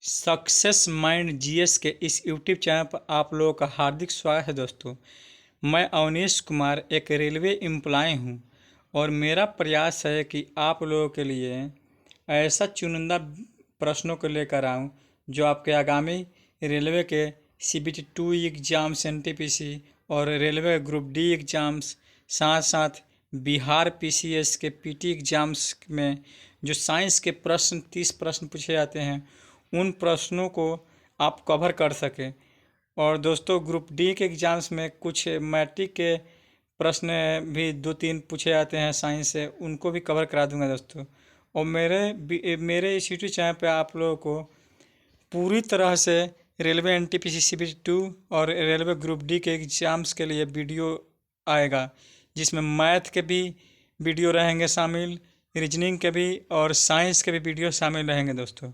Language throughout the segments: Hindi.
सक्सेस माइंड जीएस के इस यूट्यूब चैनल पर आप लोगों का हार्दिक स्वागत है दोस्तों। मैं अवनीश कुमार एक रेलवे एम्प्लॉय हूं और मेरा प्रयास है कि आप लोगों के लिए ऐसा चुनिंदा प्रश्नों को लेकर आऊं जो आपके आगामी रेलवे के सीबीटी 2 एग्ज़ाम्स एनटीपीसी और रेलवे ग्रुप डी एग्ज़ाम्स साथ साथ बिहार पीसीएस के पीटी एग्ज़ाम्स में जो साइंस के प्रश्न 30 प्रश्न पूछे जाते हैं उन प्रश्नों को आप कवर कर सकें। और दोस्तों ग्रुप डी के एग्ज़ाम्स में कुछ मैट्रिक के प्रश्न भी 2-3 पूछे जाते हैं साइंस से, उनको भी कवर करा दूंगा दोस्तों। और मेरे इस यूट्यूब चैनल पे आप लोगों को पूरी तरह से रेलवे एनटीपीसी सीबीटी 2 और रेलवे ग्रुप डी के एग्ज़ाम्स के लिए वीडियो आएगा, जिसमें मैथ के भी वीडियो रहेंगे शामिल, रीजनिंग के भी और साइंस के भी वीडियो शामिल रहेंगे दोस्तों।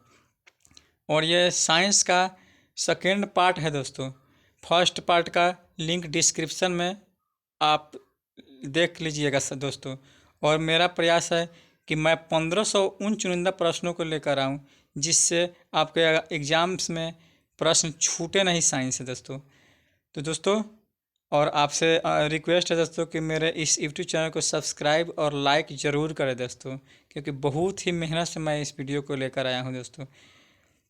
और ये साइंस का सेकेंड पार्ट है दोस्तों। फर्स्ट पार्ट का लिंक डिस्क्रिप्शन में आप देख लीजिएगा दोस्तों। और मेरा प्रयास है कि मैं 1500 उन चुनिंदा प्रश्नों को लेकर आऊँ जिससे आपके एग्ज़ाम्स में प्रश्न छूटे नहीं साइंस से दोस्तों। तो दोस्तों और आपसे रिक्वेस्ट है दोस्तों कि मेरे इस यूट्यूब चैनल को सब्सक्राइब और लाइक ज़रूर करें दोस्तों, क्योंकि बहुत ही मेहनत से मैं इस वीडियो को लेकर आया हूँ दोस्तों।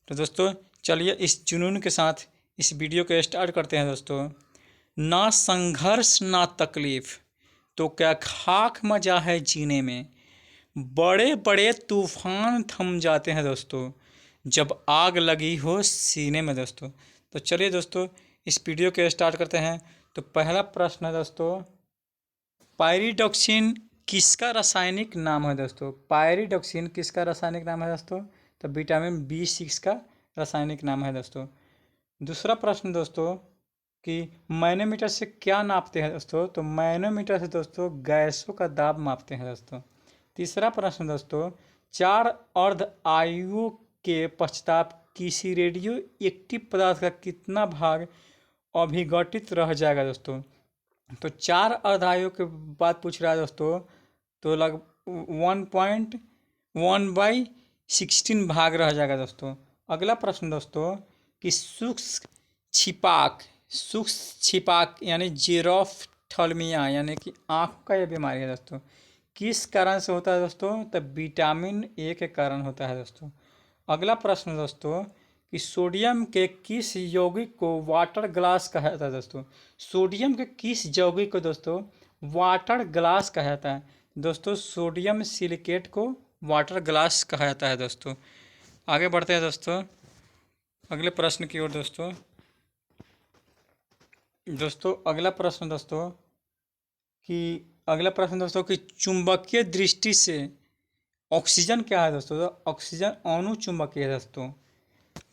तो दोस्तों चलिए इस जुनून के साथ इस वीडियो को स्टार्ट करते हैं दोस्तों। ना संघर्ष ना तकलीफ तो क्या खाक मजा है जीने में, बड़े बड़े तूफान थम जाते हैं दोस्तों जब आग लगी हो सीने में दोस्तों। तो चलिए दोस्तों इस वीडियो को स्टार्ट करते हैं। तो पहला प्रश्न है दोस्तों, पायरिडॉक्सिन किसका रासायनिक नाम है दोस्तों? पायरिडॉक्सिन किसका रासायनिक नाम है दोस्तों? तो विटामिन B6 का रासायनिक नाम है दोस्तों। दूसरा प्रश्न दोस्तों कि मैनोमीटर से क्या नापते हैं दोस्तों? तो मैनोमीटर से दोस्तों गैसों का दाब मापते हैं दोस्तों। तीसरा प्रश्न दोस्तों, 4 अर्ध आयुओं के पश्चात किसी रेडियो एक्टिव पदार्थ का कितना भाग अभिघटित रह जाएगा दोस्तों? तो 4 अर्धायु के बाद पूछ रहा है दोस्तों, तो लगभग 1.1/16 भाग रह जाएगा दोस्तों। अगला प्रश्न दोस्तों कि सूक्ष्म छिपाक यानी जीरोफ्थल्मिया यानी कि आँख का यह बीमारी है दोस्तों, किस कारण से होता है दोस्तों? तो विटामिन ए के कारण होता है दोस्तों। अगला प्रश्न दोस्तों कि सोडियम के किस यौगिक को वाटर ग्लास कहा जाता है दोस्तों? सोडियम के किस यौगिक को दोस्तों वाटर ग्लास कहा जाता है? दोस्तों सोडियम सिलिकेट को वाटर ग्लास कहा जाता है दोस्तों। आगे बढ़ते हैं दोस्तों अगले प्रश्न की ओर दोस्तों। अगला प्रश्न दोस्तों कि चुंबकीय दृष्टि से ऑक्सीजन क्या है दोस्तों? तो ऑक्सीजन अणु चुंबकीय है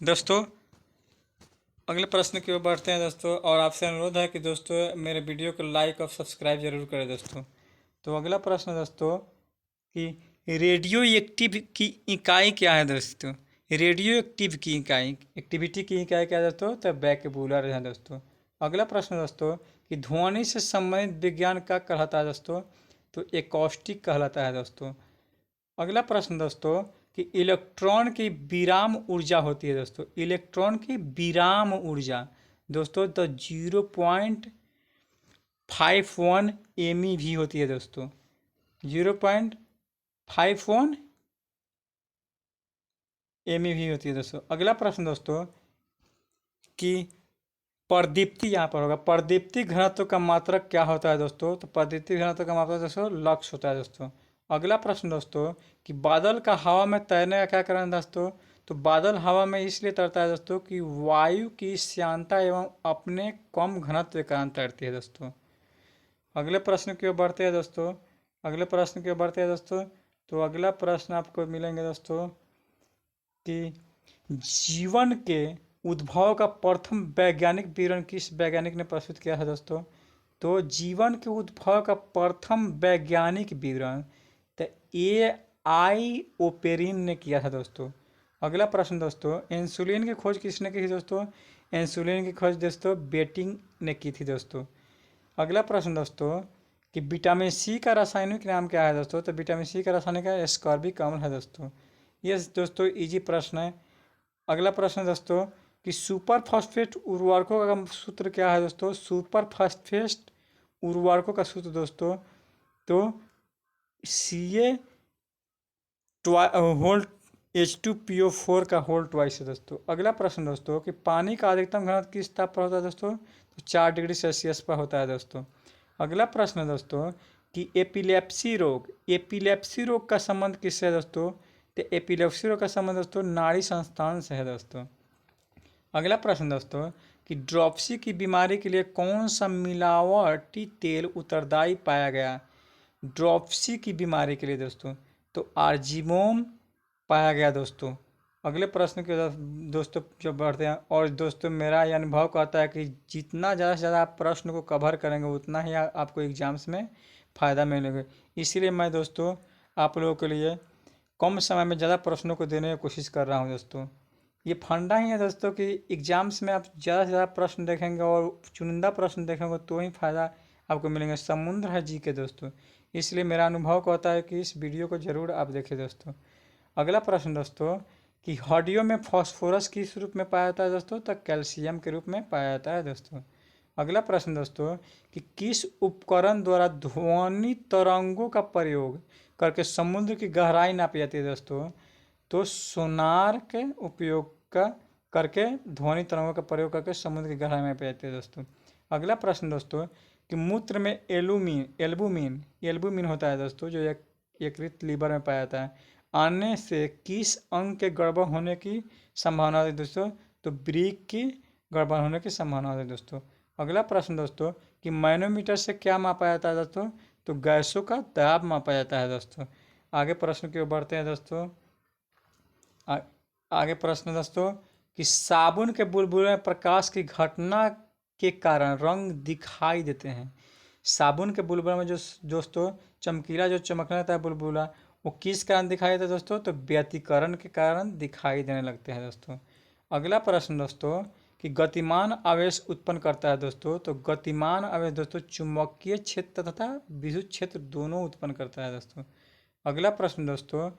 दोस्तों। अगले प्रश्न की ओर बढ़ते हैं दोस्तों, और आपसे अनुरोध है कि दोस्तों मेरे वीडियो को लाइक और सब्सक्राइब जरूर करें दोस्तों। तो अगला प्रश्न दोस्तों कि रेडियो एक्टिव की इकाई क्या है दोस्तों? रेडियो एक्टिव की इकाई एक्टिविटी की इकाई क्या है दोस्तों? तो वैक्यूलर है दोस्तों। अगला प्रश्न दोस्तों कि ध्वनि से संबंधित विज्ञान क्या कहलाता है दोस्तों? तो एकॉस्टिक कहलाता है दोस्तों। अगला प्रश्न दोस्तों कि इलेक्ट्रॉन की विराम ऊर्जा होती है दोस्तों, इलेक्ट्रॉन की विराम ऊर्जा दोस्तों तो 0.51 MeV होती है दोस्तों, 0.51 MeV होती है दोस्तों। अगला प्रश्न दोस्तों कि प्रदीप्ति यहाँ पर होगा, प्रदीप्ति घनत्व का मात्रक क्या होता है दोस्तों? तो प्रदीप्ति घनत्व का मात्रक दोस्तों लक्स होता है दोस्तों। अगला प्रश्न दोस्तों कि बादल का हवा में तैरने का क्या कारण दोस्तों? तो बादल हवा में इसलिए तैरता है दोस्तों कि वायु की श्यानता एवं अपने कम घनत्व के कारण तैरती है दोस्तों। अगले प्रश्न की ओर बढ़ते हैं दोस्तों। तो अगला प्रश्न आपको मिलेंगे दोस्तों कि जीवन के उद्भव का प्रथम वैज्ञानिक विवरण किस वैज्ञानिक ने प्रस्तुत किया है दोस्तों? तो जीवन के उद्भव का प्रथम वैज्ञानिक विवरण तो AI ओपेरिन ने किया था दोस्तों। अगला प्रश्न दोस्तों, इंसुलिन की खोज किसने की थी दोस्तों? इंसुलिन की खोज दोस्तों बेटिंग ने की थी दोस्तों। अगला प्रश्न दोस्तों कि विटामिन C का रासायनिक नाम क्या है दोस्तों? तो विटामिन C का रासायनिक एस्कॉर्बिक अम्ल है दोस्तों। ये दोस्तों इजी प्रश्न है, अगला प्रश्न है दोस्तों कि सुपर फॉस्फेट उर्वरकों का सूत्र क्या है दोस्तों। सुपर फॉस्फेट उर्वरकों का सूत्र दोस्तों तो Ca होल H2PO4 का होल ट्वाइस है दोस्तों। अगला प्रश्न दोस्तों कि पानी का अधिकतम घनत्व किस ताप पर होता है दोस्तों, तो 4 डिग्री सेल्सियस पर होता है दोस्तों। अगला प्रश्न है दोस्तों कि एपिलेप्सी रोग का संबंध किससे है दोस्तों, तो एपिलेप्सी रोग का संबंध दोस्तों नाड़ी संस्थान से है दोस्तों। अगला प्रश्न दोस्तों कि ड्रॉप्सी की बीमारी के लिए कौन सा मिलावटी तेल उत्तरदायी पाया गया। ड्रॉप्सी की बीमारी के लिए दोस्तों तो आर्जिमोम पाया गया दोस्तों। अगले प्रश्न के दोस्तों जो बढ़ते हैं, और दोस्तों मेरा यह अनुभव कहता है कि जितना ज़्यादा से ज़्यादा आप प्रश्न को कवर करेंगे उतना ही आपको एग्जाम्स में फ़ायदा मिलेगा। इसीलिए मैं दोस्तों आप लोगों के लिए कम समय में ज़्यादा प्रश्नों को देने की कोशिश कर रहा हूँ दोस्तों। ये फंडा ही है दोस्तों कि एग्जाम्स में आप ज़्यादा से ज़्यादा प्रश्न देखेंगे और चुनिंदा प्रश्न देखेंगे तो ही फ़ायदा आपको मिलेंगे। समुद्र है जी के दोस्तों, इसलिए मेरा अनुभव कहता है कि इस वीडियो को ज़रूर आप देखें दोस्तों। अगला प्रश्न दोस्तों कि हड्डियों में फास्फोरस किस रूप में पाया जाता है दोस्तों, तो कैल्शियम के रूप में पाया जाता है दोस्तों। अगला प्रश्न दोस्तों कि किस उपकरण द्वारा ध्वनि तरंगों का प्रयोग करके समुद्र की गहराई नापी जाती है दोस्तों, तो सोनार के उपयोग का करके ध्वनि तरंगों का प्रयोग करके समुद्र की गहराई में पाई जाती है दोस्तों। अगला प्रश्न दोस्तों कि मूत्र में एल्बुमिन होता है दोस्तों जो यकृत लीवर में पाया जाता है, आने से किस अंग के गड़बड़ होने की संभावना है दोस्तों, तो ब्रीक की गड़बड़ होने की संभावना है दोस्तों। अगला प्रश्न दोस्तों कि मैनोमीटर से क्या मापा जाता है दोस्तों, तो गैसों का दाब मापा जाता है दोस्तों। आगे प्रश्न की ओर बढ़ते हैं दोस्तों। आगे प्रश्न दोस्तों कि साबुन के बुलबुले में प्रकाश की घटना के कारण रंग दिखाई देते हैं। साबुन के बुलबुले में जो दोस्तों चमकीला जो चमकने लगता है बुलबुला, वो किस कारण दिखाई देता है दोस्तों, तो व्यतिकरण के कारण दिखाई देने लगते हैं दोस्तों। अगला प्रश्न दोस्तों कि गतिमान आवेश उत्पन्न करता है दोस्तों, तो गतिमान आवेश दोस्तों चुंबकीय क्षेत्र तथा विद्युत क्षेत्र दोनों उत्पन्न करता है दोस्तों। अगला प्रश्न दोस्तों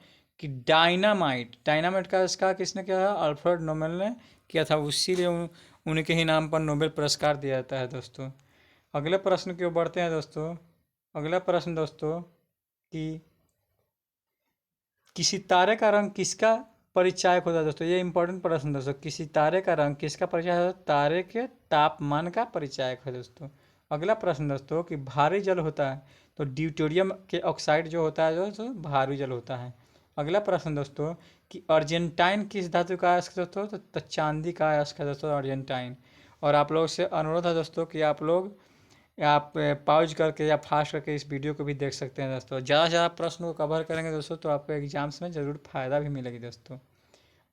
कि डायनामाइट का इसका किसने किया था, अल्फ्रेड नोबेल ने किया था, उसीलिए उनके ही नाम पर नोबेल पुरस्कार दिया जाता है दोस्तों। अगले प्रश्न की ओर बढ़ते हैं दोस्तों। अगला प्रश्न दोस्तों कि किसी तारे का रंग किसका परिचायक होता है दोस्तों, ये इंपॉर्टेंट प्रश्न दोस्तों। किसी तारे का रंग किसका परिचायक होता है, तारे के तापमान का परिचायक है दोस्तों। अगला प्रश्न दोस्तों कि भारी जल होता है, तो ड्यूटेरियम के ऑक्साइड जो होता है दोस्तों भारी जल होता है। अगला प्रश्न दोस्तों कि अर्जेंटाइन किस धातु का अयस्क है दोस्तों, तो चांदी का अयस्क है दोस्तों अर्जेंटाइन। और आप लोग से अनुरोध है दोस्तों कि आप पॉज करके या फास्ट करके इस वीडियो को भी देख सकते हैं दोस्तों। ज़्यादा से ज़्यादा प्रश्न को कवर करेंगे दोस्तों तो आपको एग्जाम्स में ज़रूर फायदा भी मिलेगी दोस्तों।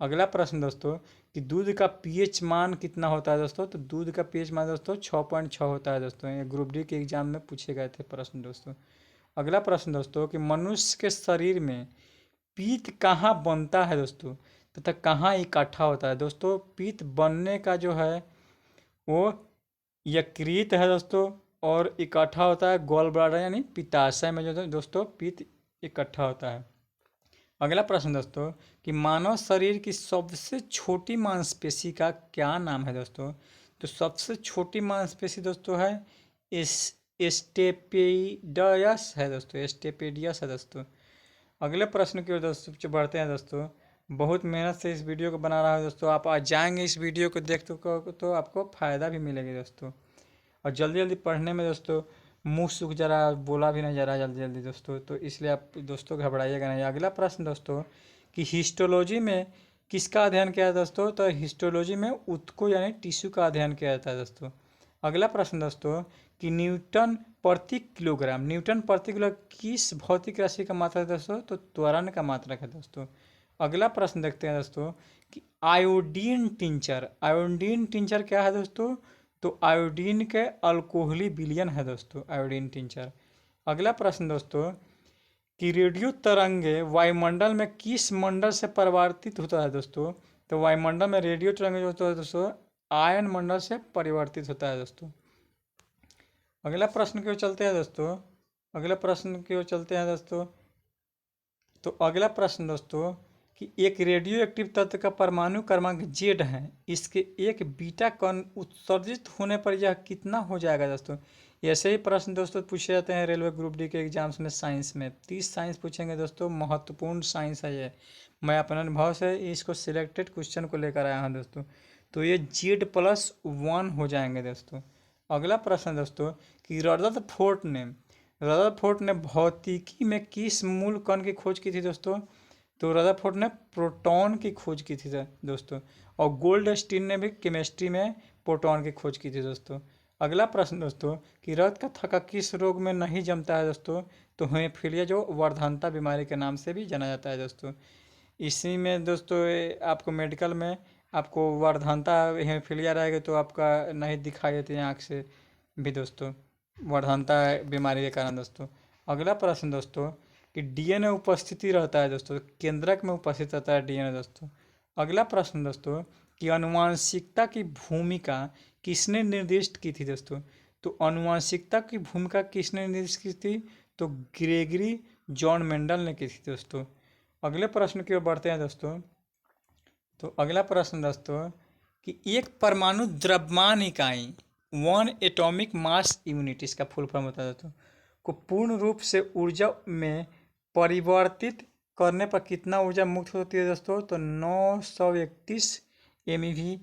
अगला प्रश्न दोस्तों कि दूध का पीएच मान कितना होता है दोस्तों, तो दूध का पीएच मान दोस्तों 6.6 होता है दोस्तों। ये ग्रुप डी के एग्जाम में पूछे गए थे प्रश्न दोस्तों। अगला प्रश्न दोस्तों कि मनुष्य के शरीर में पीत कहाँ बनता है दोस्तों, तथा कहाँ इकट्ठा होता है दोस्तों। पीत बनने का जो है वो यकृत है दोस्तों, और इकट्ठा होता है गॉल ब्लैडर यानी पित्ताशय में जो है दोस्तों पित्त इकट्ठा होता है। अगला प्रश्न दोस्तों कि मानव शरीर की सबसे छोटी मांसपेशी का क्या नाम है दोस्तों, तो सबसे छोटी मांसपेशी दोस्तों है एस्टेपेडियस है दोस्तों, एस्टेपेडियस है दोस्तों। अगले प्रश्न की ओर दोस्तों बढ़ते हैं दोस्तों। बहुत मेहनत से इस वीडियो को बना रहा है दोस्तों, आप आ जाएंगे इस वीडियो को देख तो आपको फ़ायदा भी मिलेगा दोस्तों। और जल्दी जल्दी पढ़ने में दोस्तों मुंह सूख जा रहा है, बोला भी नहीं जा रहा जल्दी जल्दी दोस्तों, तो इसलिए आप दोस्तों घबराइएगा नहीं। अगला प्रश्न दोस्तों कि हिस्टोलॉजी में किसका अध्ययन किया है दोस्तों, तो हिस्टोलॉजी में ऊतकों यानी टिश्यू का अध्ययन किया जाता है दोस्तों। अगला प्रश्न दोस्तों कि न्यूटन प्रति किलोग्राम किस भौतिक राशि का मात्रक है दोस्तों, तो त्वरण का मात्रक है दोस्तों। अगला प्रश्न देखते हैं दोस्तों कि आयोडीन टिंचर क्या है दोस्तों, तो आयोडीन के अल्कोहली विलयन है दोस्तों आयोडीन टिंचर। अगला प्रश्न दोस्तों कि रेडियो तरंगे वायुमंडल में किस मंडल से परिवर्तित होता है दोस्तों, तो वायुमंडल में रेडियो तरंगे जो होता है दोस्तों आयन मंडल से परिवर्तित होता है दोस्तों। अगला प्रश्न की ओर चलते हैं दोस्तों। अगला प्रश्न की ओर चलते हैं दोस्तों। तो अगला प्रश्न दोस्तों कि एक रेडियो एक्टिव तत्व का परमाणु क्रमांक जेड है, इसके एक बीटा कण उत्सर्जित होने पर यह कितना हो जाएगा दोस्तों। ऐसे ही प्रश्न दोस्तों पूछे जाते हैं रेलवे ग्रुप डी के एग्जाम्स में, साइंस में 30 साइंस पूछेंगे दोस्तों, महत्वपूर्ण साइंस है ये। मैं अपने अनुभव से इसको सिलेक्टेड क्वेश्चन को लेकर आया हूँ दोस्तों। तो ये Z+1 हो जाएंगे दोस्तों। अगला प्रश्न दोस्तों कि रदरफोर्ड ने भौतिकी में किस मूल कण की खोज की थी दोस्तों। तो रदरफोर्ड ने प्रोटॉन की खोज की थी दोस्तों। और गोल्डस्टीन ने भी केमिस्ट्री में प्रोटॉन की खोज की थी दोस्तों। अगला प्रश्न दोस्तों कि रक्त का थक्का किस रोग में नहीं जमता है दोस्तों। तो हेमोफीलिया, जो वर्धनता बीमारी के नाम से भी जाना जाता है दोस्तों। इसी में दोस्तों आपको मेडिकल में आपको वर्धनता हेमोफीलिया रहेगा तो आपका नहीं दिखाई देती है आँख से भी दोस्तों, वर्धनता बीमारी के कारण दोस्तों। अगला प्रश्न दोस्तों कि डीएनए उपस्थिति रहता है दोस्तों, केंद्रक में उपस्थित रहता है डीएनए दोस्तों। अगला प्रश्न दोस्तों कि आनुवंशिकता की भूमिका किसने निर्दिष्ट की थी दोस्तों। तो आनुवंशिकता की भूमिका किसने निर्दिष्ट की थी। तो ग्रेगरी जॉन मेंडल ने की थी दोस्तों। अगले प्रश्न की ओर बढ़ते हैं दोस्तों। तो अगला प्रश्न दोस्तों कि एक परमाणु द्रव्यमान इकाई, 1 एटॉमिक मास यूनिट, इसका फुल फॉर्म होता है दोस्तों, को पूर्ण रूप से ऊर्जा में परिवर्तित करने पर कितना ऊर्जा मुक्त होती है दोस्तों। तो 931 MeV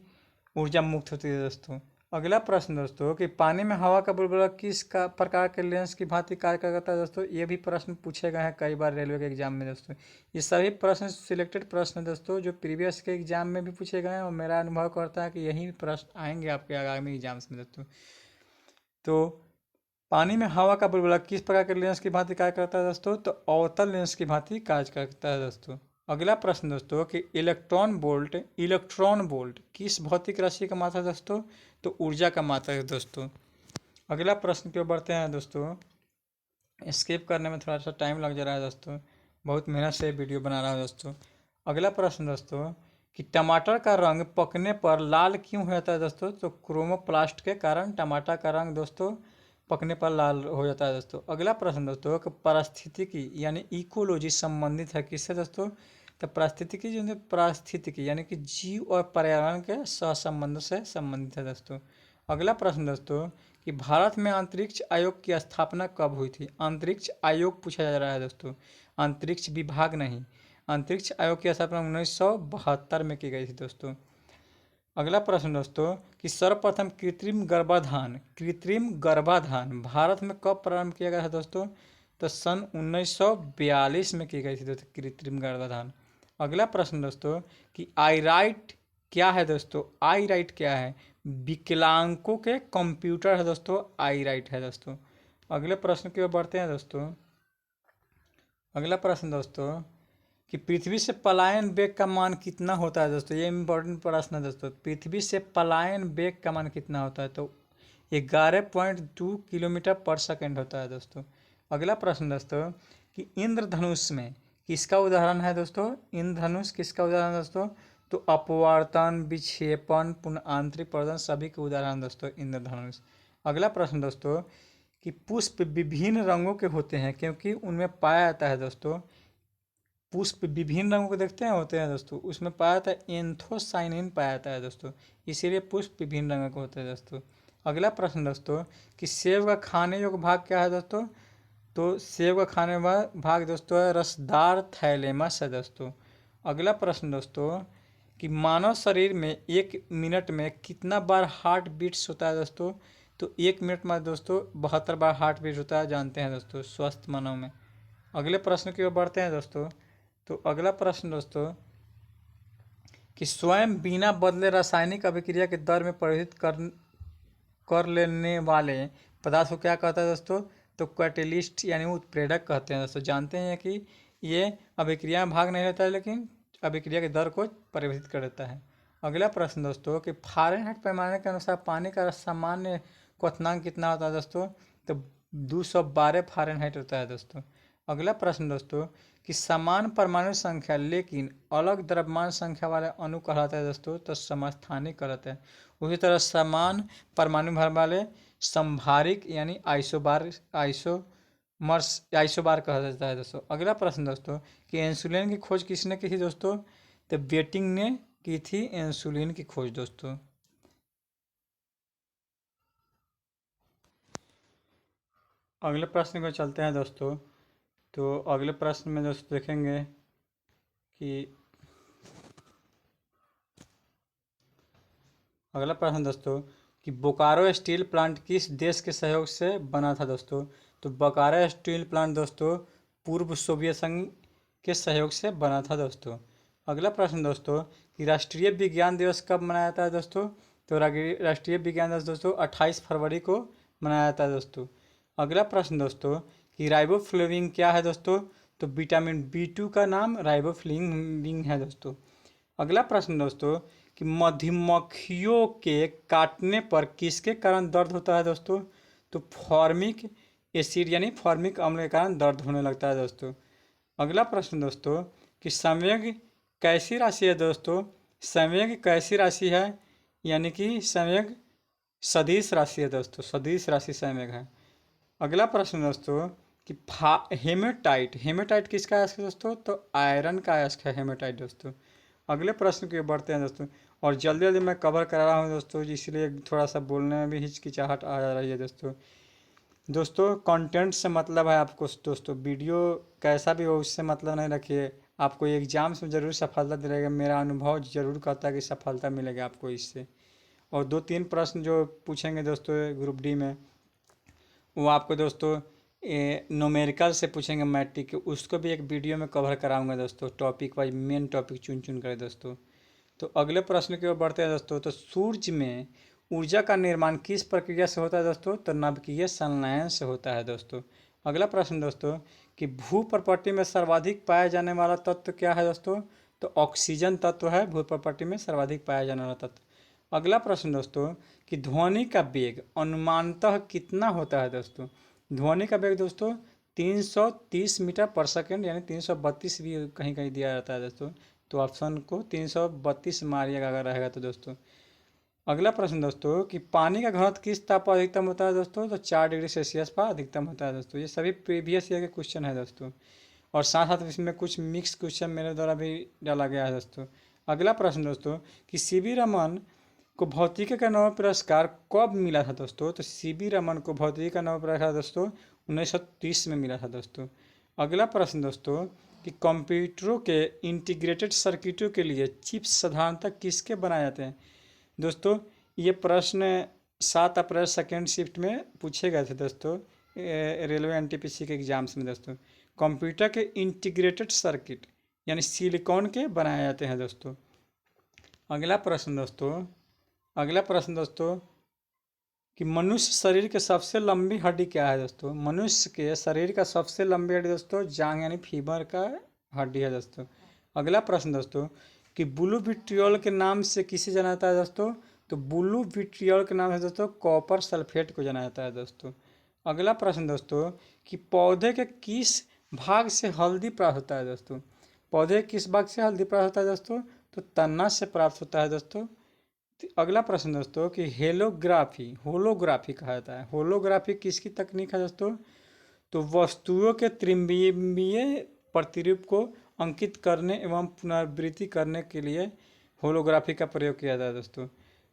ऊर्जा मुक्त होती है दोस्तों। अगला प्रश्न दोस्तों कि पानी में हवा का बुलबुला किस का प्रकार के लेंस की भांति कार्य करता है दोस्तों। ये भी प्रश्न पूछे गए हैं कई बार रेलवे के एग्जाम में दोस्तों। ये सभी प्रश्न सिलेक्टेड प्रश्न दोस्तों जो प्रीवियस के एग्जाम में भी पूछे गए हैं, और मेरा अनुभव करता है कि यही प्रश्न आएंगे आपके आगामी एग्जाम्स में दोस्तों। तो पानी में हवा का बुलबुला किस प्रकार के लेंस की भांति कार्य करता है दोस्तों। तो अवतल लेंस की भांति कार्य करता है दोस्तों। अगला प्रश्न दोस्तों कि इलेक्ट्रॉन वोल्ट किस भौतिक राशि का मात्रा है दोस्तों। तो ऊर्जा का मात्रा है दोस्तों। अगला प्रश्न की ओर बढ़ते हैं दोस्तों। स्किप करने में थोड़ा सा टाइम लग जा रहा है दोस्तों, बहुत मेहनत से वीडियो बना रहा हूँ दोस्तों। अगला प्रश्न दोस्तों कि टमाटर का रंग पकने पर लाल क्यों हो जाता है दोस्तों। तो क्रोमोप्लास्ट के कारण टमाटर का रंग दोस्तों पकने पर लाल हो जाता है दोस्तों। अगला प्रश्न दोस्तों कि पारिस्थितिकी यानी इकोलॉजी संबंधित है किससे दोस्तों। तो पारिस्थितिकी यानी कि जीव और पर्यावरण के सहसंबंध से संबंधित है दोस्तों। अगला प्रश्न दोस्तों कि भारत में अंतरिक्ष आयोग की स्थापना कब हुई थी। अंतरिक्ष आयोग पूछा जा रहा है दोस्तों, अंतरिक्ष विभाग नहीं। अंतरिक्ष आयोग की स्थापना 1972 में की गई थी दोस्तों। अगला प्रश्न दोस्तों कि सर्वप्रथम कृत्रिम गर्भाधान भारत में कब प्रारंभ किया गया था दोस्तों। तो सन 1942 में की गई थी दोस्तों कृत्रिम गर्भाधान। अगला प्रश्न दोस्तों कि आई राइट क्या है दोस्तों। आई राइट क्या है। विकलांगों के कंप्यूटर है दोस्तों, आई राइट है दोस्तों। अगले प्रश्न की ओर बढ़ते हैं दोस्तों। अगला प्रश्न दोस्तों कि पृथ्वी से पलायन वेग का मान कितना होता है दोस्तों। ये इंपॉर्टेंट प्रश्न है दोस्तों, पृथ्वी से पलायन वेग का मान कितना होता है। तो 11.2 किलोमीटर पर सेकेंड होता है दोस्तों। अगला प्रश्न दोस्तों कि इंद्रधनुष में किसका उदाहरण है दोस्तों। इंद्रधनुष किसका उदाहरण है दोस्तों। तो अपवर्तन, विक्षेपण, पुनः आंतरिक प्रदर्शन सभी के उदाहरण दोस्तों इंद्रधनुष। अगला प्रश्न दोस्तों कि पुष्प विभिन्न रंगों के होते हैं क्योंकि उनमें पाया जाता है दोस्तों, पुष्प विभिन्न रंगों के देखते हैं होते हैं दोस्तों, उसमें पाया जाता है एंथोसाइनिन पाया जाता है दोस्तों, इसीलिए पुष्प विभिन्न रंगों के होते हैं दोस्तों। अगला प्रश्न दोस्तों कि सेब का खाने योग्य भाग क्या है दोस्तों। तो सेब का खाने वाला भाग दोस्तों है रसदार थैलेमस है दोस्तों। अगला प्रश्न दोस्तों कि मानव शरीर में 1 मिनट में कितना बार हार्ट बीट्स होता है दोस्तों। तो 1 मिनट में दोस्तों 72 बार हार्ट बीट होता है, जानते हैं दोस्तों स्वस्थ मानव में। अगले प्रश्न की ओर बढ़ते हैं दोस्तों। तो अगला प्रश्न दोस्तों कि स्वयं बिना बदले रासायनिक अभिक्रिया के दर में परिवर्तित कर लेने वाले पदार्थ को क्या कहता है दोस्तों। तो कैटेलिस्ट यानी उत्प्रेरक कहते हैं दोस्तों। जानते हैं कि ये अभिक्रिया में भाग नहीं लेता है लेकिन अभिक्रिया के दर को परिवर्तित कर देता है। अगला प्रश्न दोस्तों कि फ़ारेनहाइट पैमाने के अनुसार पानी का सामान्य क्वथनांक कितना होता है दोस्तों। तो 212 फ़ारेनहाइट होता है दोस्तों। अगला प्रश्न दोस्तों कि समान परमाणु संख्या लेकिन अलग द्रव्यमान संख्या वाले अणु कहलाते हैं दोस्तों। तो समस्थानिक कहलाते हैं। उसी तरह समान परमाणु भर वाले संभारिक यानी आइसोबार मर्स आइसोबार कहा जाता है दोस्तों। अगला प्रश्न दोस्तों कि इंसुलिन की खोज किसने की थी दोस्तों? तो बेटिंग ने की थी इंसुलिन की खोज दोस्तों। अगले प्रश्न को चलते हैं दोस्तों। तो अगले प्रश्न में दोस्तों देखेंगे कि अगला प्रश्न दोस्तों कि बोकारो स्टील प्लांट किस देश के सहयोग से बना था दोस्तों? तो बोकारो स्टील प्लांट दोस्तों पूर्व सोवियत संघ के सहयोग से बना था दोस्तों। अगला प्रश्न दोस्तों कि राष्ट्रीय विज्ञान दिवस कब मनाया जाता है दोस्तों? तो राष्ट्रीय विज्ञान दिवस दोस्तों 28 फरवरी को मनाया जाता है दोस्तों। अगला प्रश्न दोस्तों कि राइबोफ्लेविन क्या है दोस्तों? तो विटामिन B2 का नाम राइबोफ्लेविन है दोस्तों। अगला प्रश्न दोस्तों कि मधुमक्खियों के काटने पर किसके कारण दर्द होता है दोस्तों? तो फॉर्मिक एसिड यानी फॉर्मिक अम्ल के कारण दर्द होने लगता है दोस्तों। अगला प्रश्न दोस्तों कि संवेग कैसी राशि है दोस्तों? संवेग कैसी राशि है? यानी कि संवेग सदिश राशि है दोस्तों, सदिश राशि संवेग है। अगला प्रश्न दोस्तों कि हेमेटाइट हेमेटाइट किसका अयस्क है दोस्तों? तो आयरन का अयस्क है हेमेटाइट दोस्तों। अगले प्रश्न की ओर बढ़ते हैं दोस्तों। और जल्दी जल्दी मैं कवर करा रहा हूँ दोस्तों, इसलिए थोड़ा सा बोलने में भी हिचकिचाहट आ जा रही है दोस्तों। दोस्तों कंटेंट से मतलब है आपको दोस्तों, वीडियो कैसा भी हो उससे मतलब नहीं रखिए। आपको एग्जाम्स में ज़रूर सफलता दिलाएगा, मेरा अनुभव ज़रूर कहता है कि सफलता मिलेगी आपको इससे। और 2-3 प्रश्न जो पूछेंगे दोस्तों ग्रुप डी में, वो आपको दोस्तों न्यूमेरिकल से पूछेंगे मैट्रिक के, उसको भी एक वीडियो में कवर कराऊंगा दोस्तों, टॉपिक वाइज मेन टॉपिक चुन चुन कर दोस्तों। तो अगले प्रश्न की ओर बढ़ते हैं दोस्तों। तो सूर्य में ऊर्जा का निर्माण किस प्रक्रिया से होता है दोस्तों? तो नाभिकीय संलयन से होता है दोस्तों। अगला प्रश्न दोस्तों कि भू प्रपट्टी में सर्वाधिक पाया जाने वाला तत्व क्या है दोस्तों? तो ऑक्सीजन तत्व है भू प्रपट्टी में सर्वाधिक पाया जाने वाला तत्व। अगला प्रश्न दोस्तों कि ध्वनि का वेग अनुमानतः कितना होता है दोस्तों? ध्वनि का वेग दोस्तों 330 मीटर पर सेकंड यानी 332 भी कहीं कहीं दिया जाता है दोस्तों। तो ऑप्शन को 332 मारिएगा अगर रहेगा तो दोस्तों। अगला प्रश्न दोस्तों कि पानी का घनत्व किस ताप पर अधिकतम होता है दोस्तों? तो 4 डिग्री सेल्सियस पर अधिकतम होता है दोस्तों। ये सभी प्रीवियस ईयर के क्वेश्चन है दोस्तों, और साथ साथ इसमें कुछ मिक्स क्वेश्चन मेरे द्वारा भी डाला गया है दोस्तों। अगला प्रश्न दोस्तों कि सीवी रमन को भौतिकी का नोबेल पुरस्कार कब मिला था दोस्तों? तो सीवी रमन को भौतिकी का नोबेल पुरस्कार दोस्तों 1930 में मिला था दोस्तों। अगला प्रश्न दोस्तों कि कंप्यूटरों के इंटीग्रेटेड सर्किटों के लिए चिप्स साधारणतः किसके बनाए जाते हैं दोस्तों? ये प्रश्न 7 अप्रैल सेकेंड शिफ्ट में पूछे गए थे दोस्तों, रेलवे एनटीपीसी के एग्जाम्स में दोस्तों। कंप्यूटर के इंटीग्रेटेड सर्किट यानी सिलिकॉन के बनाए जाते हैं दोस्तों। अगला प्रश्न दोस्तों कि मनुष्य शरीर के सबसे लंबी हड्डी क्या है दोस्तों? मनुष्य के शरीर का सबसे लंबी हड्डी दोस्तों जांघ यानी फीमर का हड्डी है दोस्तों। अगला प्रश्न दोस्तों कि ब्लू विट्रियोल के नाम से किसे जाना जाता है दोस्तों? तो ब्लू विट्रियोल के नाम से दोस्तों कॉपर सल्फेट को जाना जाता है दोस्तों। अगला प्रश्न दोस्तों कि पौधे के किस भाग से हल्दी प्राप्त होता है दोस्तों? पौधे के किस भाग से हल्दी प्राप्त होता है दोस्तों? तो तना से प्राप्त होता है दोस्तों। अगला प्रश्न दोस्तों कि होलोग्राफी कहा जाता है, होलोग्राफी किसकी तकनीक है दोस्तों? तो वस्तुओं के त्रिमितीय प्रतिरूप को अंकित करने एवं पुनरावृत्ति करने के लिए होलोग्राफी का प्रयोग किया जाता है दोस्तों।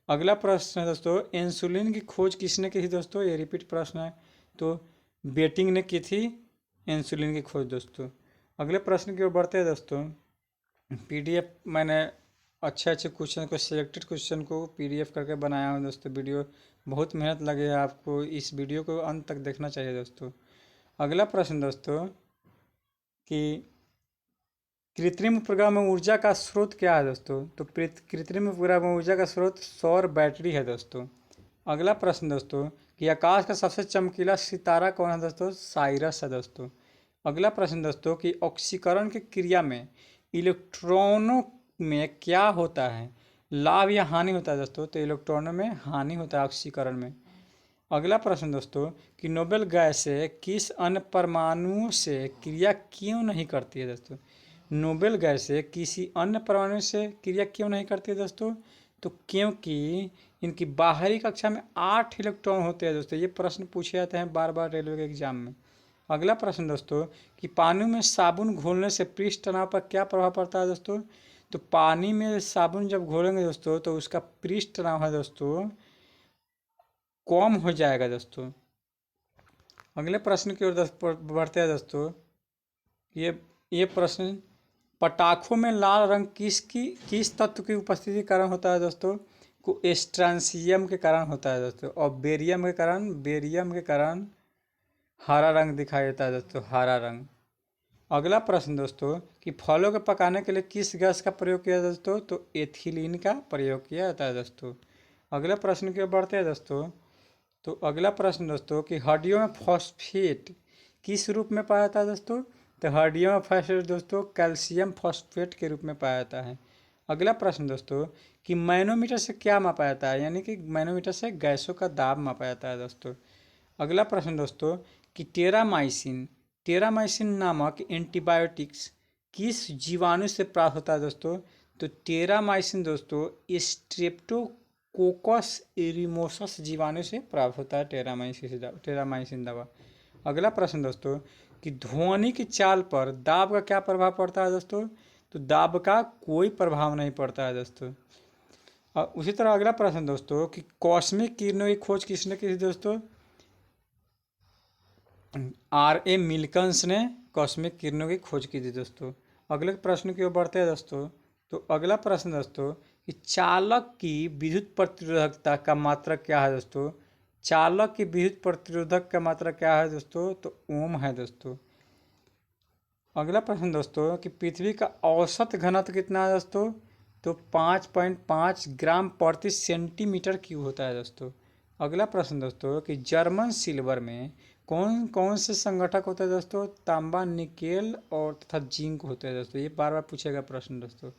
अगला प्रश्न है दोस्तों इंसुलिन की खोज किसने की थी दोस्तों? ये रिपीट प्रश्न है, तो बेटिंग ने की थी इंसुलिन की खोज दोस्तों। अगले प्रश्न की ओर बढ़ते हैं दोस्तों। पीडीएफ मैंने अच्छे अच्छे क्वेश्चन को, सिलेक्टेड क्वेश्चन को पीडीएफ करके बनाया हूँ दोस्तों। वीडियो बहुत मेहनत लगे है आपको, इस वीडियो को अंत तक देखना चाहिए दोस्तों। अगला प्रश्न दोस्तों कि कृत्रिम उपग्रह में ऊर्जा का स्रोत क्या है दोस्तों? तो कृत्रिम उपग्रह में ऊर्जा का स्रोत सौर बैटरी है दोस्तों। अगला प्रश्न दोस्तों कि आकाश का सबसे चमकीला सितारा कौन है दोस्तों? साइरस है दोस्तों। अगला प्रश्न दोस्तों कि ऑक्सीकरण की क्रिया में इलेक्ट्रॉनों में क्या होता है, लाभ या हानि होता है दोस्तों? तो इलेक्ट्रॉनों में हानि होता है ऑक्सीकरण में। अगला प्रश्न दोस्तों कि नोबेल गैसें किस अन्य परमाणुओं से क्रिया क्यों नहीं करती है दोस्तों? नोबेल गैसें किसी अन्य परमाणु से क्रिया क्यों नहीं करती है दोस्तों? तो क्योंकि इनकी बाहरी कक्षा में 8 इलेक्ट्रॉन होते हैं दोस्तों। ये प्रश्न पूछे जाते हैं बार बार रेलवे के एग्जाम में। अगला प्रश्न दोस्तों कि पानी में साबुन घोलने से पृष्ठ तनाव पर क्या प्रभाव पड़ता है दोस्तों। तो पानी में साबुन जब घोलेंगे दोस्तों तो उसका पृष्ठ तनाव है दोस्तों कम हो जाएगा दोस्तों। अगले प्रश्न की ओर बढ़ते हैं दोस्तों। ये प्रश्न, पटाखों में लाल रंग किस तत्व की उपस्थिति के कारण होता है दोस्तों। को स्ट्रांसियम के कारण होता है दोस्तों। और बेरियम के कारण हरा रंग दिखाई देता है दोस्तों, हरा रंग। अगला प्रश्न दोस्तों कि फलों को पकाने के लिए किस गैस का प्रयोग किया जाता है दोस्तों। तो एथिलीन का प्रयोग किया जाता है दोस्तों। अगले प्रश्न की ओर बढ़ते हैं दोस्तों। तो अगला प्रश्न दोस्तों कि हड्डियों में फॉस्फेट किस रूप में पाया जाता है दोस्तों। तो हड्डियों में फॉस्फेट दोस्तों कैल्शियम फॉस्फेट के रूप में पाया जाता है। अगला प्रश्न दोस्तों कि मैनोमीटर से क्या मापा जाता है, यानी कि मैनोमीटर से गैसों का दाब मापा जाता है दोस्तों। अगला प्रश्न दोस्तों कि टेरामाइसिन नामक एंटीबायोटिक्स किस जीवाणु से प्राप्त होता है दोस्तों। तो टेरामाइसिन दोस्तों स्ट्रेप्टोकोकस एरिमोसस जीवाणु से प्राप्त होता है टेरामाइसिन दवा। अगला प्रश्न दोस्तों कि ध्वनि की चाल पर दाब का क्या प्रभाव पड़ता है दोस्तों। तो दाब का कोई प्रभाव नहीं पड़ता है दोस्तों। और उसी तरह अगला प्रश्न दोस्तों कि कॉस्मिक किरणों की खोज किसने की थी दोस्तों। R.A. मिल्कन्स ने कॉस्मिक किरणों की खोज की थी दोस्तों। अगले प्रश्न की ओर बढ़ते हैं दोस्तों। तो अगला प्रश्न दोस्तों कि चालक की विद्युत प्रतिरोधकता का मात्रक क्या है दोस्तों। चालक की विद्युत प्रतिरोधक का मात्रक क्या है दोस्तों। तो ओम है दोस्तों। अगला प्रश्न दोस्तों कि पृथ्वी का औसत घनत्व कितना है दोस्तों। तो 5.5 ग्राम प्रति सेंटीमीटर क्यूब होता है दोस्तों। अगला प्रश्न दोस्तों कि जर्मन सिल्वर में कौन कौन से संगठक होते हैं दोस्तों। तांबा, निकेल और तथा जिंक होते हैं दोस्तों। ये बार बार पूछेगा प्रश्न दोस्तों।